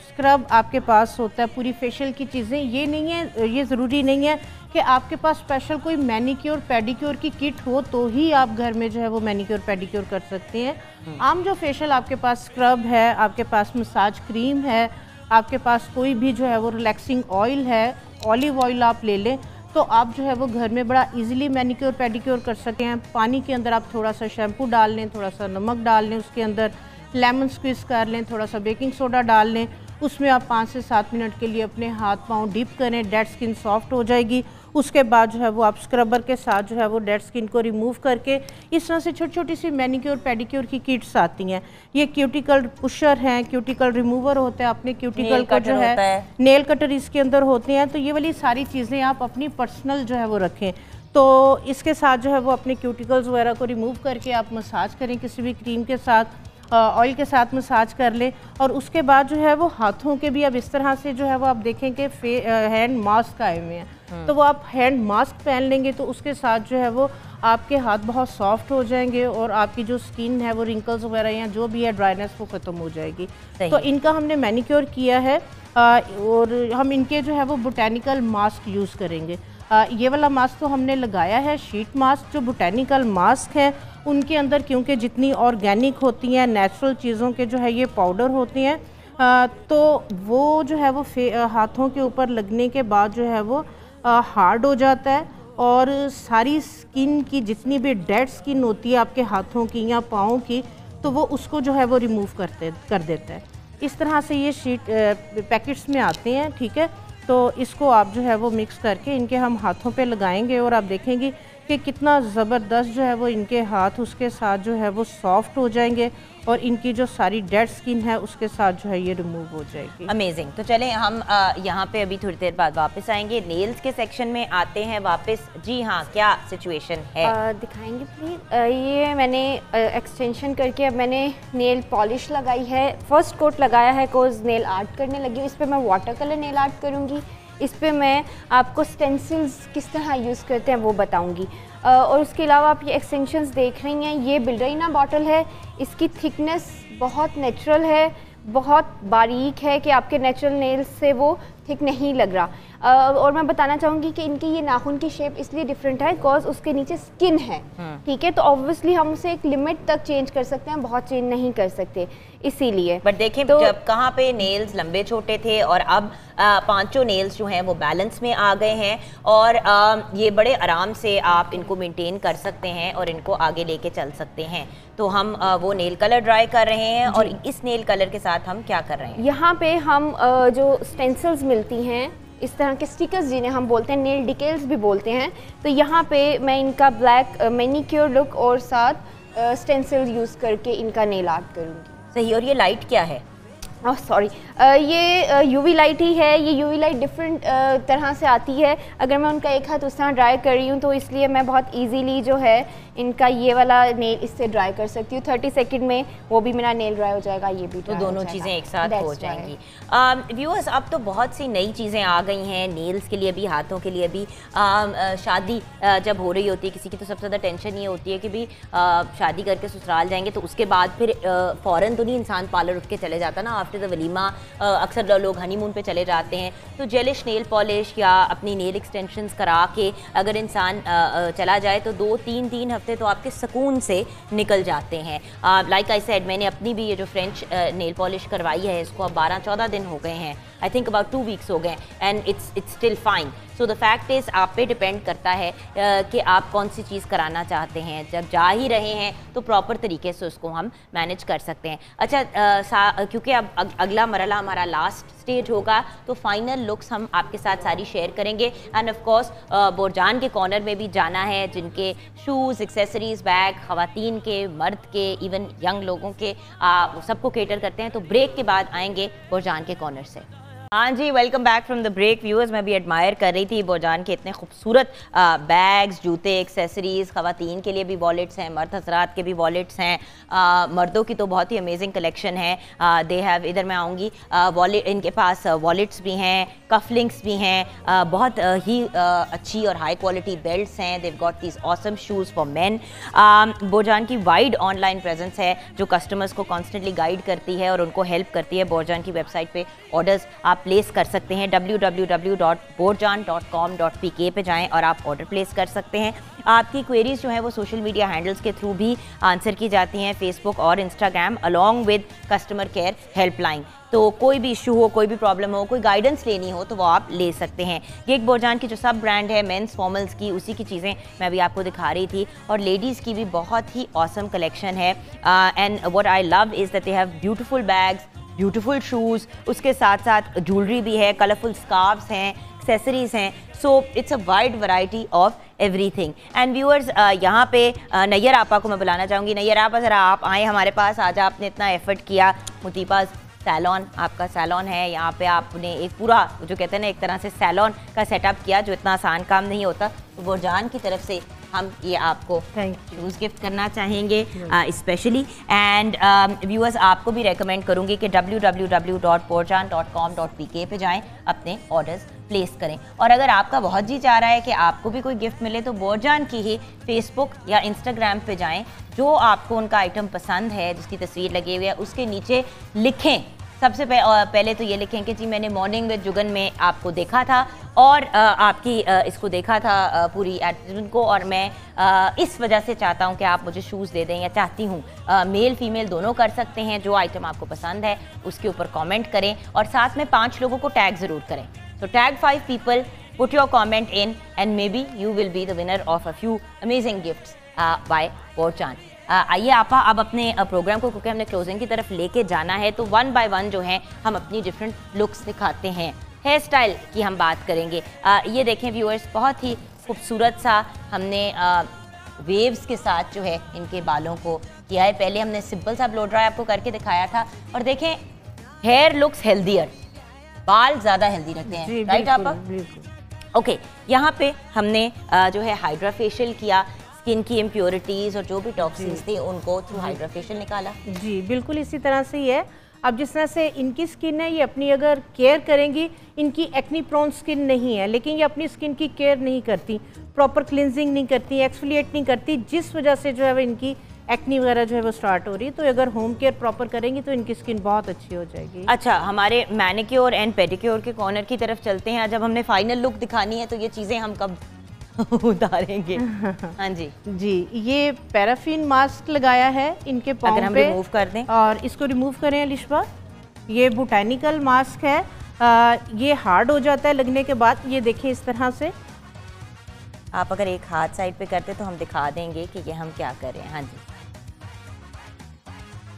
स्क्रब आपके पास होता है, पूरी फेशियल की चीज़ें, ये नहीं है, ये ज़रूरी नहीं है कि आपके पास स्पेशल कोई मैनिक्योर पेडिक्योर की किट हो तो ही आप घर में जो है वो मैनिक्योर पेडिक्योर कर सकते हैं। आम जो फेशियल आपके पास स्क्रब है, आपके पास मसाज क्रीम है, आपके पास कोई भी जो है वो रिलैक्सिंग ऑयल है, ऑलिव ऑयल आप ले लें तो आप जो है वो घर में बड़ा इजीली मैनिक्योर पेडिक्योर कर सकते हैं। पानी के अंदर आप थोड़ा सा शैम्पू डाल लें, थोड़ा सा नमक डाल लें, उसके अंदर लेमन स्क्वीज़ कर लें, थोड़ा सा बेकिंग सोडा डाल लें, उसमें आप 5 से 7 मिनट के लिए अपने हाथ पांव डिप करें, डेड स्किन सॉफ्ट हो जाएगी। उसके बाद जो है वो आप स्क्रबर के साथ जो है वो डेड स्किन को रिमूव करके इस तरह से छोटी छोटी सी मैनिक्योर पेडिक्योर की किट्स आती हैं। ये क्यूटिकल पुशर हैं, क्यूटिकल रिमूवर होता है, अपने क्यूटिकल का जो है नेल कटर इसके अंदर होते हैं। तो ये वाली सारी चीज़ें आप अपनी पर्सनल जो है वो रखें। तो इसके साथ जो है वो अपने क्यूटिकल्स वगैरह को रिमूव करके आप मसाज करें, किसी भी क्रीम के साथ, ऑयल के साथ मसाज कर लें। और उसके बाद जो है वो हाथों के भी अब इस तरह से जो है वो आप देखें कि हैंड मास्क आए हुए हैं, तो वो आप हैंड मास्क पहन लेंगे तो उसके साथ जो है वो आपके हाथ बहुत सॉफ्ट हो जाएंगे और आपकी जो स्किन है वो रिंकल्स वगैरह या जो भी है ड्राइनेस वो ख़त्म हो जाएगी। तो इनका हमने मैनिक्योर किया है और हम इनके जो है वो बोटेनिकल मास्क यूज़ करेंगे। ये वाला मास्क तो हमने लगाया है शीट मास्क। जो बोटेनिकल मास्क है उनके अंदर क्योंकि जितनी ऑर्गेनिक होती हैं, नेचुरल चीज़ों के जो है ये पाउडर होते हैं, तो वो जो है वो हाथों के ऊपर लगने के बाद जो है वो हार्ड हो जाता है और सारी स्किन की जितनी भी डेड स्किन होती है आपके हाथों की या पाँव की, तो वो उसको जो है वो रिमूव कर देता है। इस तरह से ये शीट पैकेट्स में आते हैं, ठीक है। तो इसको आप जो है वो मिक्स करके इनके हम हाथों पे लगाएंगे और आप देखेंगे कि कितना ज़बरदस्त जो है वो इनके हाथ उसके साथ जो है वो सॉफ्ट हो जाएंगे और इनकी जो सारी डेड स्किन है उसके साथ जो है ये रिमूव हो जाएगी। अमेजिंग। तो चलें हम यहाँ पे अभी थोड़ी देर बाद वापस आएंगे, नेल्स के सेक्शन में आते हैं वापस। जी हाँ, क्या सिचुएशन है? दिखाएंगे प्लीज। ये मैंने एक्सटेंशन करके अब मैंने नेल पॉलिश लगाई है, फर्स्ट कोट लगाया है कोज नेल आर्ट करने लगी हूँ। इस पर मैं वाटर कलर नेल आर्ट करूँगी, इस पे मैं आपको स्टेंसिल्स किस तरह यूज़ करते हैं वो बताऊंगी। और उसके अलावा आप ये एक्सटेंशंस देख रही हैं, ये बिल्डरीना बॉटल है, इसकी थिकनेस बहुत नेचुरल है, बहुत बारीक है कि आपके नेचुरल नेल्स से वो थिक नहीं लग रहा। और मैं बताना चाहूँगी कि इनकी ये नाखून की शेप इसलिए डिफरेंट है बिकॉज उसके नीचे स्किन है, ठीक है, तो ऑब्वियसली हम उसे एक लिमिट तक चेंज कर सकते हैं, बहुत चेंज नहीं कर सकते, इसीलिए। बट देखें तो जब कहाँ पे नेल्स लंबे छोटे थे और अब पांचों नेल्स जो हैं वो बैलेंस में आ गए हैं और ये बड़े आराम से आप इनको मेंटेन कर सकते हैं और इनको आगे लेके चल सकते हैं। तो हम वो नेल कलर ड्राई कर रहे हैं और इस नेल कलर के साथ हम क्या कर रहे हैं? यहाँ पे हम जो स्टेंसिल्स मिलती हैं, इस तरह के स्टिकर्स जिन्हें हम बोलते हैं नेल डिकेल्स भी बोलते हैं, तो यहाँ पे मैं इनका ब्लैक मैनीक्योर लुक और साथ स्टेंसिल्स यूज़ करके इनका नेल आर्ट करूँगी। सही। और ये लाइट क्या है? ओह सॉरी, ये यूवी लाइट ही है। ये यूवी लाइट डिफरेंट तरह से आती है। अगर मैं उनका एक हाथ उस तरह ड्राई कर रही हूँ तो इसलिए मैं बहुत इजीली जो है इनका ये वाला नेल इससे ड्राई कर सकती हूँ। 30 सेकंड में वो भी मेरा नेल ड्राई हो जाएगा, ये भी तो दोनों चीज़ें एक साथ हो जाएंगी। व्यूअर्स, अब तो बहुत सी नई चीज़ें आ गई हैं नेल्स के लिए भी, हाथों के लिए भी। शादी जब हो रही होती है किसी की तो सबसे ज़्यादा टेंशन ये होती है कि भी शादी करके ससुराल जाएंगे तो उसके बाद फिर फ़ौरन तो नहीं इंसान पार्लर उठ के चले जाता ना, आफ्टर द वलीमा अक्सर लोग हनीमून पे चले जाते हैं। तो जेलिश नेल पॉलिश या अपनी नेल एक्सटेंशंस करा के अगर इंसान चला जाए तो 2-3 हफ्ते तो आपके सुकून से निकल जाते हैं। लाइक आई सेड, मैंने अपनी भी ये जो फ्रेंच नेल पॉलिश करवाई है इसको अब 12-14 दिन हो गए हैं, आई थिंक अबाउट 2 वीक्स हो गए, and it's still fine. So the fact is आप पे डिपेंड करता है कि आप कौन सी चीज़ कराना चाहते हैं। जब जा ही रहे हैं तो प्रॉपर तरीके से उसको हम मैनेज कर सकते हैं। अच्छा, क्योंकि अब अगला मरला हमारा लास्ट स्टेज होगा तो फाइनल लुक्स हम आपके साथ सारी शेयर करेंगे। एंड ऑफ कोर्स बोरजान के कॉर्नर में भी जाना है, जिनके शूज़, एक्सेसरीज़, बैग, ख़वातीन के, मर्द के, इवन यंग लोगों के, सबको केटर करते हैं। तो ब्रेक के बाद आएंगे बोरजान के कॉर्नर से। हाँ जी, welcome back from the break. Viewers, मैं भी एडमायर कर रही थी बोरजान के इतने खूबसूरत बैग्स, जूते, एक्सेसरीज़। ख़वातीन के लिए भी वॉलेट्स हैं, मर्द हजरात के भी वॉलेट्स हैं, मर्दों की तो बहुत ही अमेजिंग कलेक्शन है। दे हैव, इधर मैं आऊँगी, वॉलेट, इनके पास वॉलेट्स भी हैं, कफलिंग्स भी हैं, बहुत ही अच्छी और हाई क्वालिटी बेल्ट्स हैं। They've got these awesome shoes for man. बोरजान की वाइड ऑनलाइन प्रेजेंस है जो कस्टमर्स को कॉन्स्टेंटली गाइड करती है और उनको हेल्प करती है। बोरजान की वेबसाइट पे ऑर्डर्स आप प्लेस कर सकते हैं, www.borjan.com.pk पे जाएं और आप ऑर्डर प्लेस कर सकते हैं। आपकी क्वेरीज जो है वो सोशल मीडिया हैंडल्स के थ्रू भी आंसर की जाती हैं, फेसबुक और Instagram, along with customer care helpline. तो कोई भी इशू हो, कोई भी प्रॉब्लम हो, कोई गाइडेंस लेनी हो तो वो आप ले सकते हैं। ये एक बोरजान की जो सब ब्रांड है मेंस फॉर्मल्स की, उसी की चीज़ें मैं अभी आपको दिखा रही थी। और लेडीज़ की भी बहुत ही ऑसम कलेक्शन है। And what I love is that they have beautiful bags, beautiful shoes, उसके साथ साथ ज्वेलरी भी है, कलरफुल स्कार्फ्स हैं, एक्सेसरीज़ हैं। So it's a wide variety of everything. And viewers, यहाँ पे नैयर आपा को मैं बुलाना चाहूँगी। नैयर आपा, ज़रा आप आए हमारे पास। आज आपने इतना एफर्ट किया, मुतीपास सैलॉन, आपका सैलॉन है, यहाँ पे आपने एक पूरा जो कहते हैं ना एक तरह से सैलॉन का सेटअप किया, जो इतना आसान काम नहीं होता। तो बोरजान की तरफ से हम ये आपको शूज़ गिफ्ट करना चाहेंगे स्पेशली। एंड व्यूअर्स, आपको भी रेकमेंड करूँगी कि www.borjan.com.pk पे जाएं, अपने ऑर्डर्स प्लेस करें। और अगर आपका बहुत जी चाह रहा है कि आपको भी कोई गिफ्ट मिले तो बोरजान की ही फेसबुक या इंस्टाग्राम पे जाएं, जो आपको उनका आइटम पसंद है, जिसकी तस्वीर लगी हुई है, उसके नीचे लिखें। सबसे पहले तो ये लिखें कि जी मैंने मॉर्निंग विद जुगन में आपको देखा था और आपकी इसको देखा था पूरी एडवर्टाइजमेंट को, और मैं इस वजह से चाहता हूँ कि आप मुझे शूज़ दे दें, या चाहती हूँ। मेल फीमेल दोनों कर सकते हैं। जो आइटम आपको पसंद है उसके ऊपर कमेंट करें और साथ में 5 लोगों को टैग ज़रूर करें। तो tag 5 people, put your comment in and maybe you will be the winner of a few amazing gifts by Borjan. आइए आपा, अब अपने प्रोग्राम को, क्योंकि हमने क्लोजिंग की तरफ लेके जाना है, तो 1 by 1 जो है हम अपनी डिफरेंट लुक्स दिखाते हैं। हेयर स्टाइल की हम बात करेंगे। ये देखें व्यूअर्स, बहुत ही खूबसूरत सा हमने वेव्स के साथ जो है इनके बालों को किया है। पहले हमने सिंपल सा ब्लो ड्राई आपको करके दिखाया था और देखें हेयर लुक्स हेल्दियर, बाल ज़्यादा हेल्दी रखते हैं, राइट आपा? ओके, यहाँ पे हमने जो है हाइड्रा फेशियल किया, स्किन की इम्प्योरिटीज़ और जो भी टॉक्सिन्स थे उनको थ्रू हाइड्रा फेशियल निकाला। जी बिल्कुल इसी तरह से ही है। अब जिस तरह से इनकी स्किन है, ये अपनी अगर केयर करेंगी, इनकी एक्नी प्रोन स्किन नहीं है, लेकिन ये अपनी स्किन की केयर नहीं करती, प्रॉपर क्लिनजिंग नहीं करती, एक्सफोलिएट नहीं करती, जिस वजह से जो है वो इनकी एक्नी वगैरह जो है वो स्टार्ट हो रही है। तो अगर होम केयर प्रॉपर करेंगी तो इनकी स्किन बहुत अच्छी हो जाएगी। अच्छा, हमारे मैनिक्योर एंड पेडिक्योर के कॉर्नर की तरफ चलते हैं। जब हमने फाइनल लुक दिखानी है तो ये चीज़ें हम कब उतारेंगे? हाँ जी जी, ये पैराफिन मास्क लगाया है इनके पाँव पे। अगर हम रिमूव कर दें और इसको रिमूव करें अलिशबा, ये बोटैनिकल मास्क है। ये हार्ड हो जाता है लगने के बाद। ये देखें इस तरह से, आप अगर एक हाथ साइड पे करते तो हम दिखा देंगे कि ये हम क्या कर रहे हैं। हाँ जी,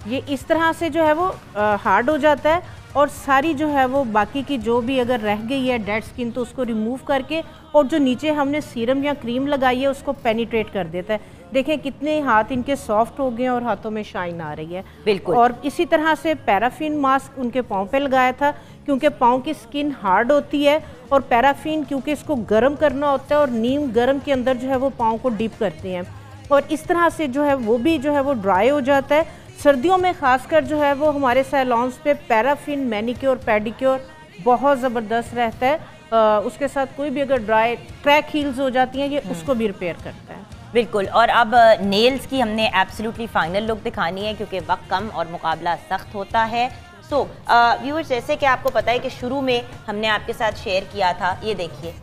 ये इस तरह से जो है वो हार्ड हो जाता है और सारी जो है वो बाकी की जो भी अगर रह गई है डेड स्किन तो उसको रिमूव करके और जो नीचे हमने सीरम या क्रीम लगाई है उसको पेनिट्रेट कर देता है। देखें कितने हाथ इनके सॉफ्ट हो गए और हाथों में शाइन आ रही है। बिल्कुल। और इसी तरह से पैराफिन मास्क उनके पाँव पे लगाया था क्योंकि पाँव की स्किन हार्ड होती है और पैराफिन क्योंकि इसको गर्म करना होता है और नीम गर्म के अंदर जो है वो पाँव को डिप करते हैं और इस तरह से जो है वो भी जो है वो ड्राई हो जाता है। सर्दियों में खासकर जो है वो हमारे सैलॉन्स पे पैराफिन मैनिक्योर पेडिक्योर बहुत ज़बरदस्त रहता है। उसके साथ कोई भी अगर ड्राई क्रैक हील्स हो जाती हैं ये उसको भी रिपेयर करता है। बिल्कुल। और अब नेल्स की हमने एब्सोल्युटली फाइनल लुक दिखानी है क्योंकि वक्त कम और मुकाबला सख्त होता है। सो व्यूअर्स, जैसे कि आपको पता है कि शुरू में हमने आपके साथ शेयर किया था, ये देखिए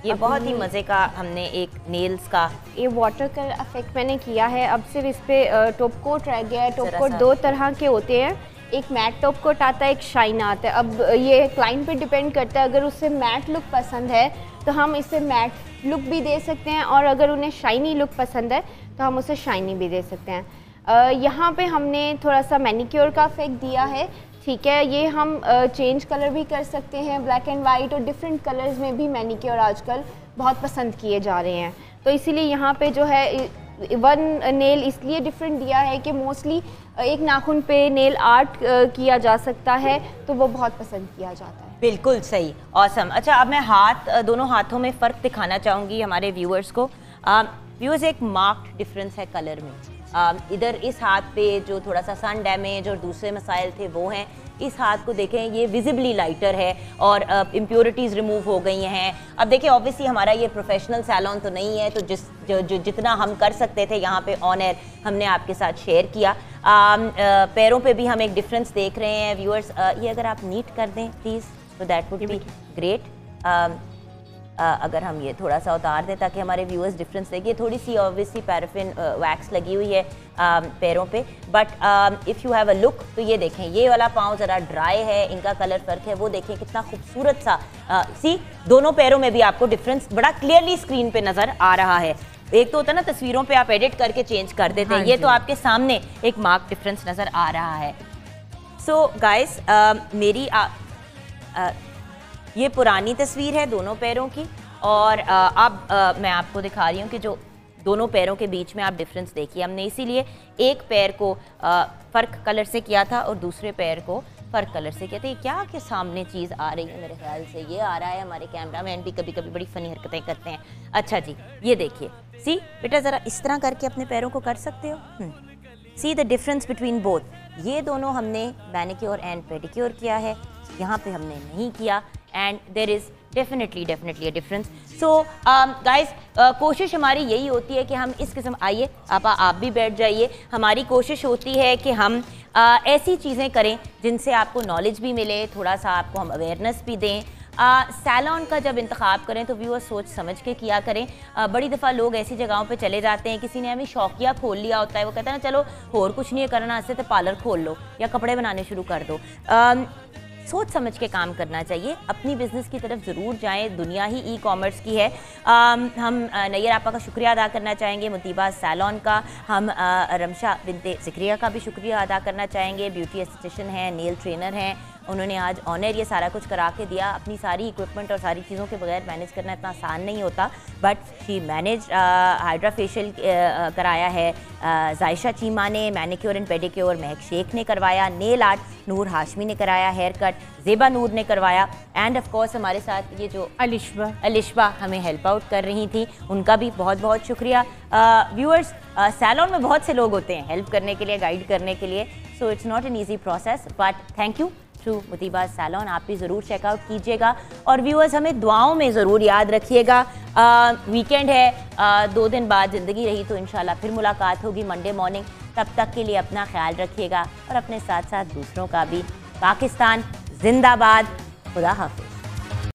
ये बहुत ही मज़े का हमने एक नेल्स का ये वाटर कलर इफेक्ट मैंने किया है। अब सिर्फ इस पर टॉप कोट रह गया है। टॉप कोट दो तरह के होते हैं, एक मैट टॉप कोट आता है, एक शाइन आता है। अब ये क्लाइंट पे डिपेंड करता है, अगर उससे मैट लुक पसंद है तो हम इसे मैट लुक भी दे सकते हैं और अगर उन्हें शाइनी लुक पसंद है तो हम उसे शाइनी भी दे सकते हैं। यहाँ पे हमने थोड़ा सा मैनिक्योर का इफेक्ट दिया है, ठीक है। ये हम चेंज कलर भी कर सकते हैं, ब्लैक एंड वाइट और डिफरेंट कलर्स में भी मैनिक्योर आजकल बहुत पसंद किए जा रहे हैं। तो इसीलिए यहाँ पे जो है वन नेल इसलिए डिफरेंट दिया है कि मोस्टली एक नाखून पे नेल आर्ट किया जा सकता है तो वो बहुत पसंद किया जाता है। बिल्कुल सही, ऑसम। अच्छा, अब मैं दोनों हाथों में फ़र्क दिखाना चाहूँगी हमारे व्यूअर्स को। व्यूअर्स, एक मार्क्ड डिफरेंस है कलर में। इधर इस हाथ पे जो थोड़ा सा सन डैमेज और दूसरे मसाइल थे वो हैं, इस हाथ को देखें ये विजिबली लाइटर है और इम्प्योरिटीज़ रिमूव हो गई हैं। अब देखिए ऑब्वियसली हमारा ये प्रोफेशनल सैलून तो नहीं है, तो जितना हम कर सकते थे यहाँ पे ऑन एयर हमने आपके साथ शेयर किया। पैरों पे भी हम एक डिफरेंस देख रहे हैं व्यूअर्स। ये अगर आप नीट कर दें प्लीज़ तो दैट वुड बी ग्रेट। अगर हम ये थोड़ा सा उतार दें ताकि हमारे व्यूअर्स डिफरेंस देखें। थोड़ी सी ऑब्वियसली पैराफिन वैक्स लगी हुई है पैरों पे, but if you have a look तो ये देखें ये वाला पाँव ज़रा ड्राई है, इनका कलर फ़र्क है, वो देखें कितना खूबसूरत सा। सी दोनों पैरों में भी आपको डिफरेंस बड़ा क्लियरली स्क्रीन पे नज़र आ रहा है। एक तो होता है ना तस्वीरों पे आप एडिट करके चेंज कर देते हैं, ये तो आपके सामने एक मार्क डिफरेंस नज़र आ रहा है। सो गाइस, मेरी ये पुरानी तस्वीर है दोनों पैरों की और अब मैं आपको दिखा रही हूँ कि जो दोनों पैरों के बीच में आप डिफरेंस देखिए। हमने इसीलिए एक पैर को फ़र्क कलर से किया था और दूसरे पैर को फ़र्क कलर से किया था। ये क्या के सामने चीज़ आ रही है, मेरे ख्याल से ये आ रहा है, हमारे कैमरामैन भी कभी कभी बड़ी फ़नी हरकतें करते हैं। अच्छा जी, ये देखिए, सी बेटा ज़रा इस तरह करके अपने पैरों को कर सकते हो। See the difference between both. ये दोनों हमने मैनिक्योर एंड पेडिक्योर किया है, यहाँ पे हमने नहीं किया, and there is definitely a difference. So guys, कोशिश हमारी यही होती है कि हम इस किस्म, आइए आप भी बैठ जाइए। हमारी कोशिश होती है कि हम ऐसी चीज़ें करें जिनसे आपको नॉलेज भी मिले, थोड़ा सा आपको हम अवेयरनेस भी दें। सैलून का जब इंतखाब करें तो व्यूअर्स सोच समझ के किया करें। बड़ी दफ़ा लोग ऐसी जगहों पे चले जाते हैं, किसी ने हमें शौकिया खोल लिया होता है, वो कहता है ना चलो और कुछ नहीं करना, इससे तो पार्लर खोल लो या कपड़े बनाने शुरू कर दो। सोच समझ के काम करना चाहिए, अपनी बिज़नेस की तरफ ज़रूर जाएं। दुनिया ही ई कॉमर्स की है। हम नैयर आपा का शुक्रिया अदा करना चाहेंगे, मुतीबा सैलून का, हम रमशा बिनते ज़िक्रिया का भी शुक्रिया अदा करना चाहेंगे। ब्यूटी एस्थेटिशियन हैं, नेल ट्रेनर हैं उन्होंने आज ऑनर ये सारा कुछ करा के दिया। अपनी सारी इक्विपमेंट और सारी चीज़ों के बगैर मैनेज करना इतना आसान नहीं होता, but she manage. Hydra facial कराया है जायशा चीमा ने, मैनिक्योर एंड पेडिक्योर महक शेख ने करवाया, नेल आर्ट नूर हाशमी ने कराया, हेयर कट ज़ेबा नूर ने करवाया, एंड ऑफ कोर्स हमारे साथ ये जो अलिशबा हमें हेल्प आउट कर रही थी, उनका भी बहुत बहुत शुक्रिया। व्यूअर्स, सैलून में बहुत से लोग होते हैं हेल्प करने के लिए, गाइड करने के लिए, so it's not an easy process, but thank you to मुतीबाज सैलून। आप भी ज़रूर चेकआउट कीजिएगा और व्यूअर्स हमें दुआओं में ज़रूर याद रखिएगा। वीकेंड है, 2 दिन बाद ज़िंदगी रही तो इंशाल्लाह फिर मुलाकात होगी मंडे मॉर्निंग। तब तक के लिए अपना ख्याल रखिएगा और अपने साथ साथ दूसरों का भी। पाकिस्तान जिंदाबाद, खुदा हाफिज़।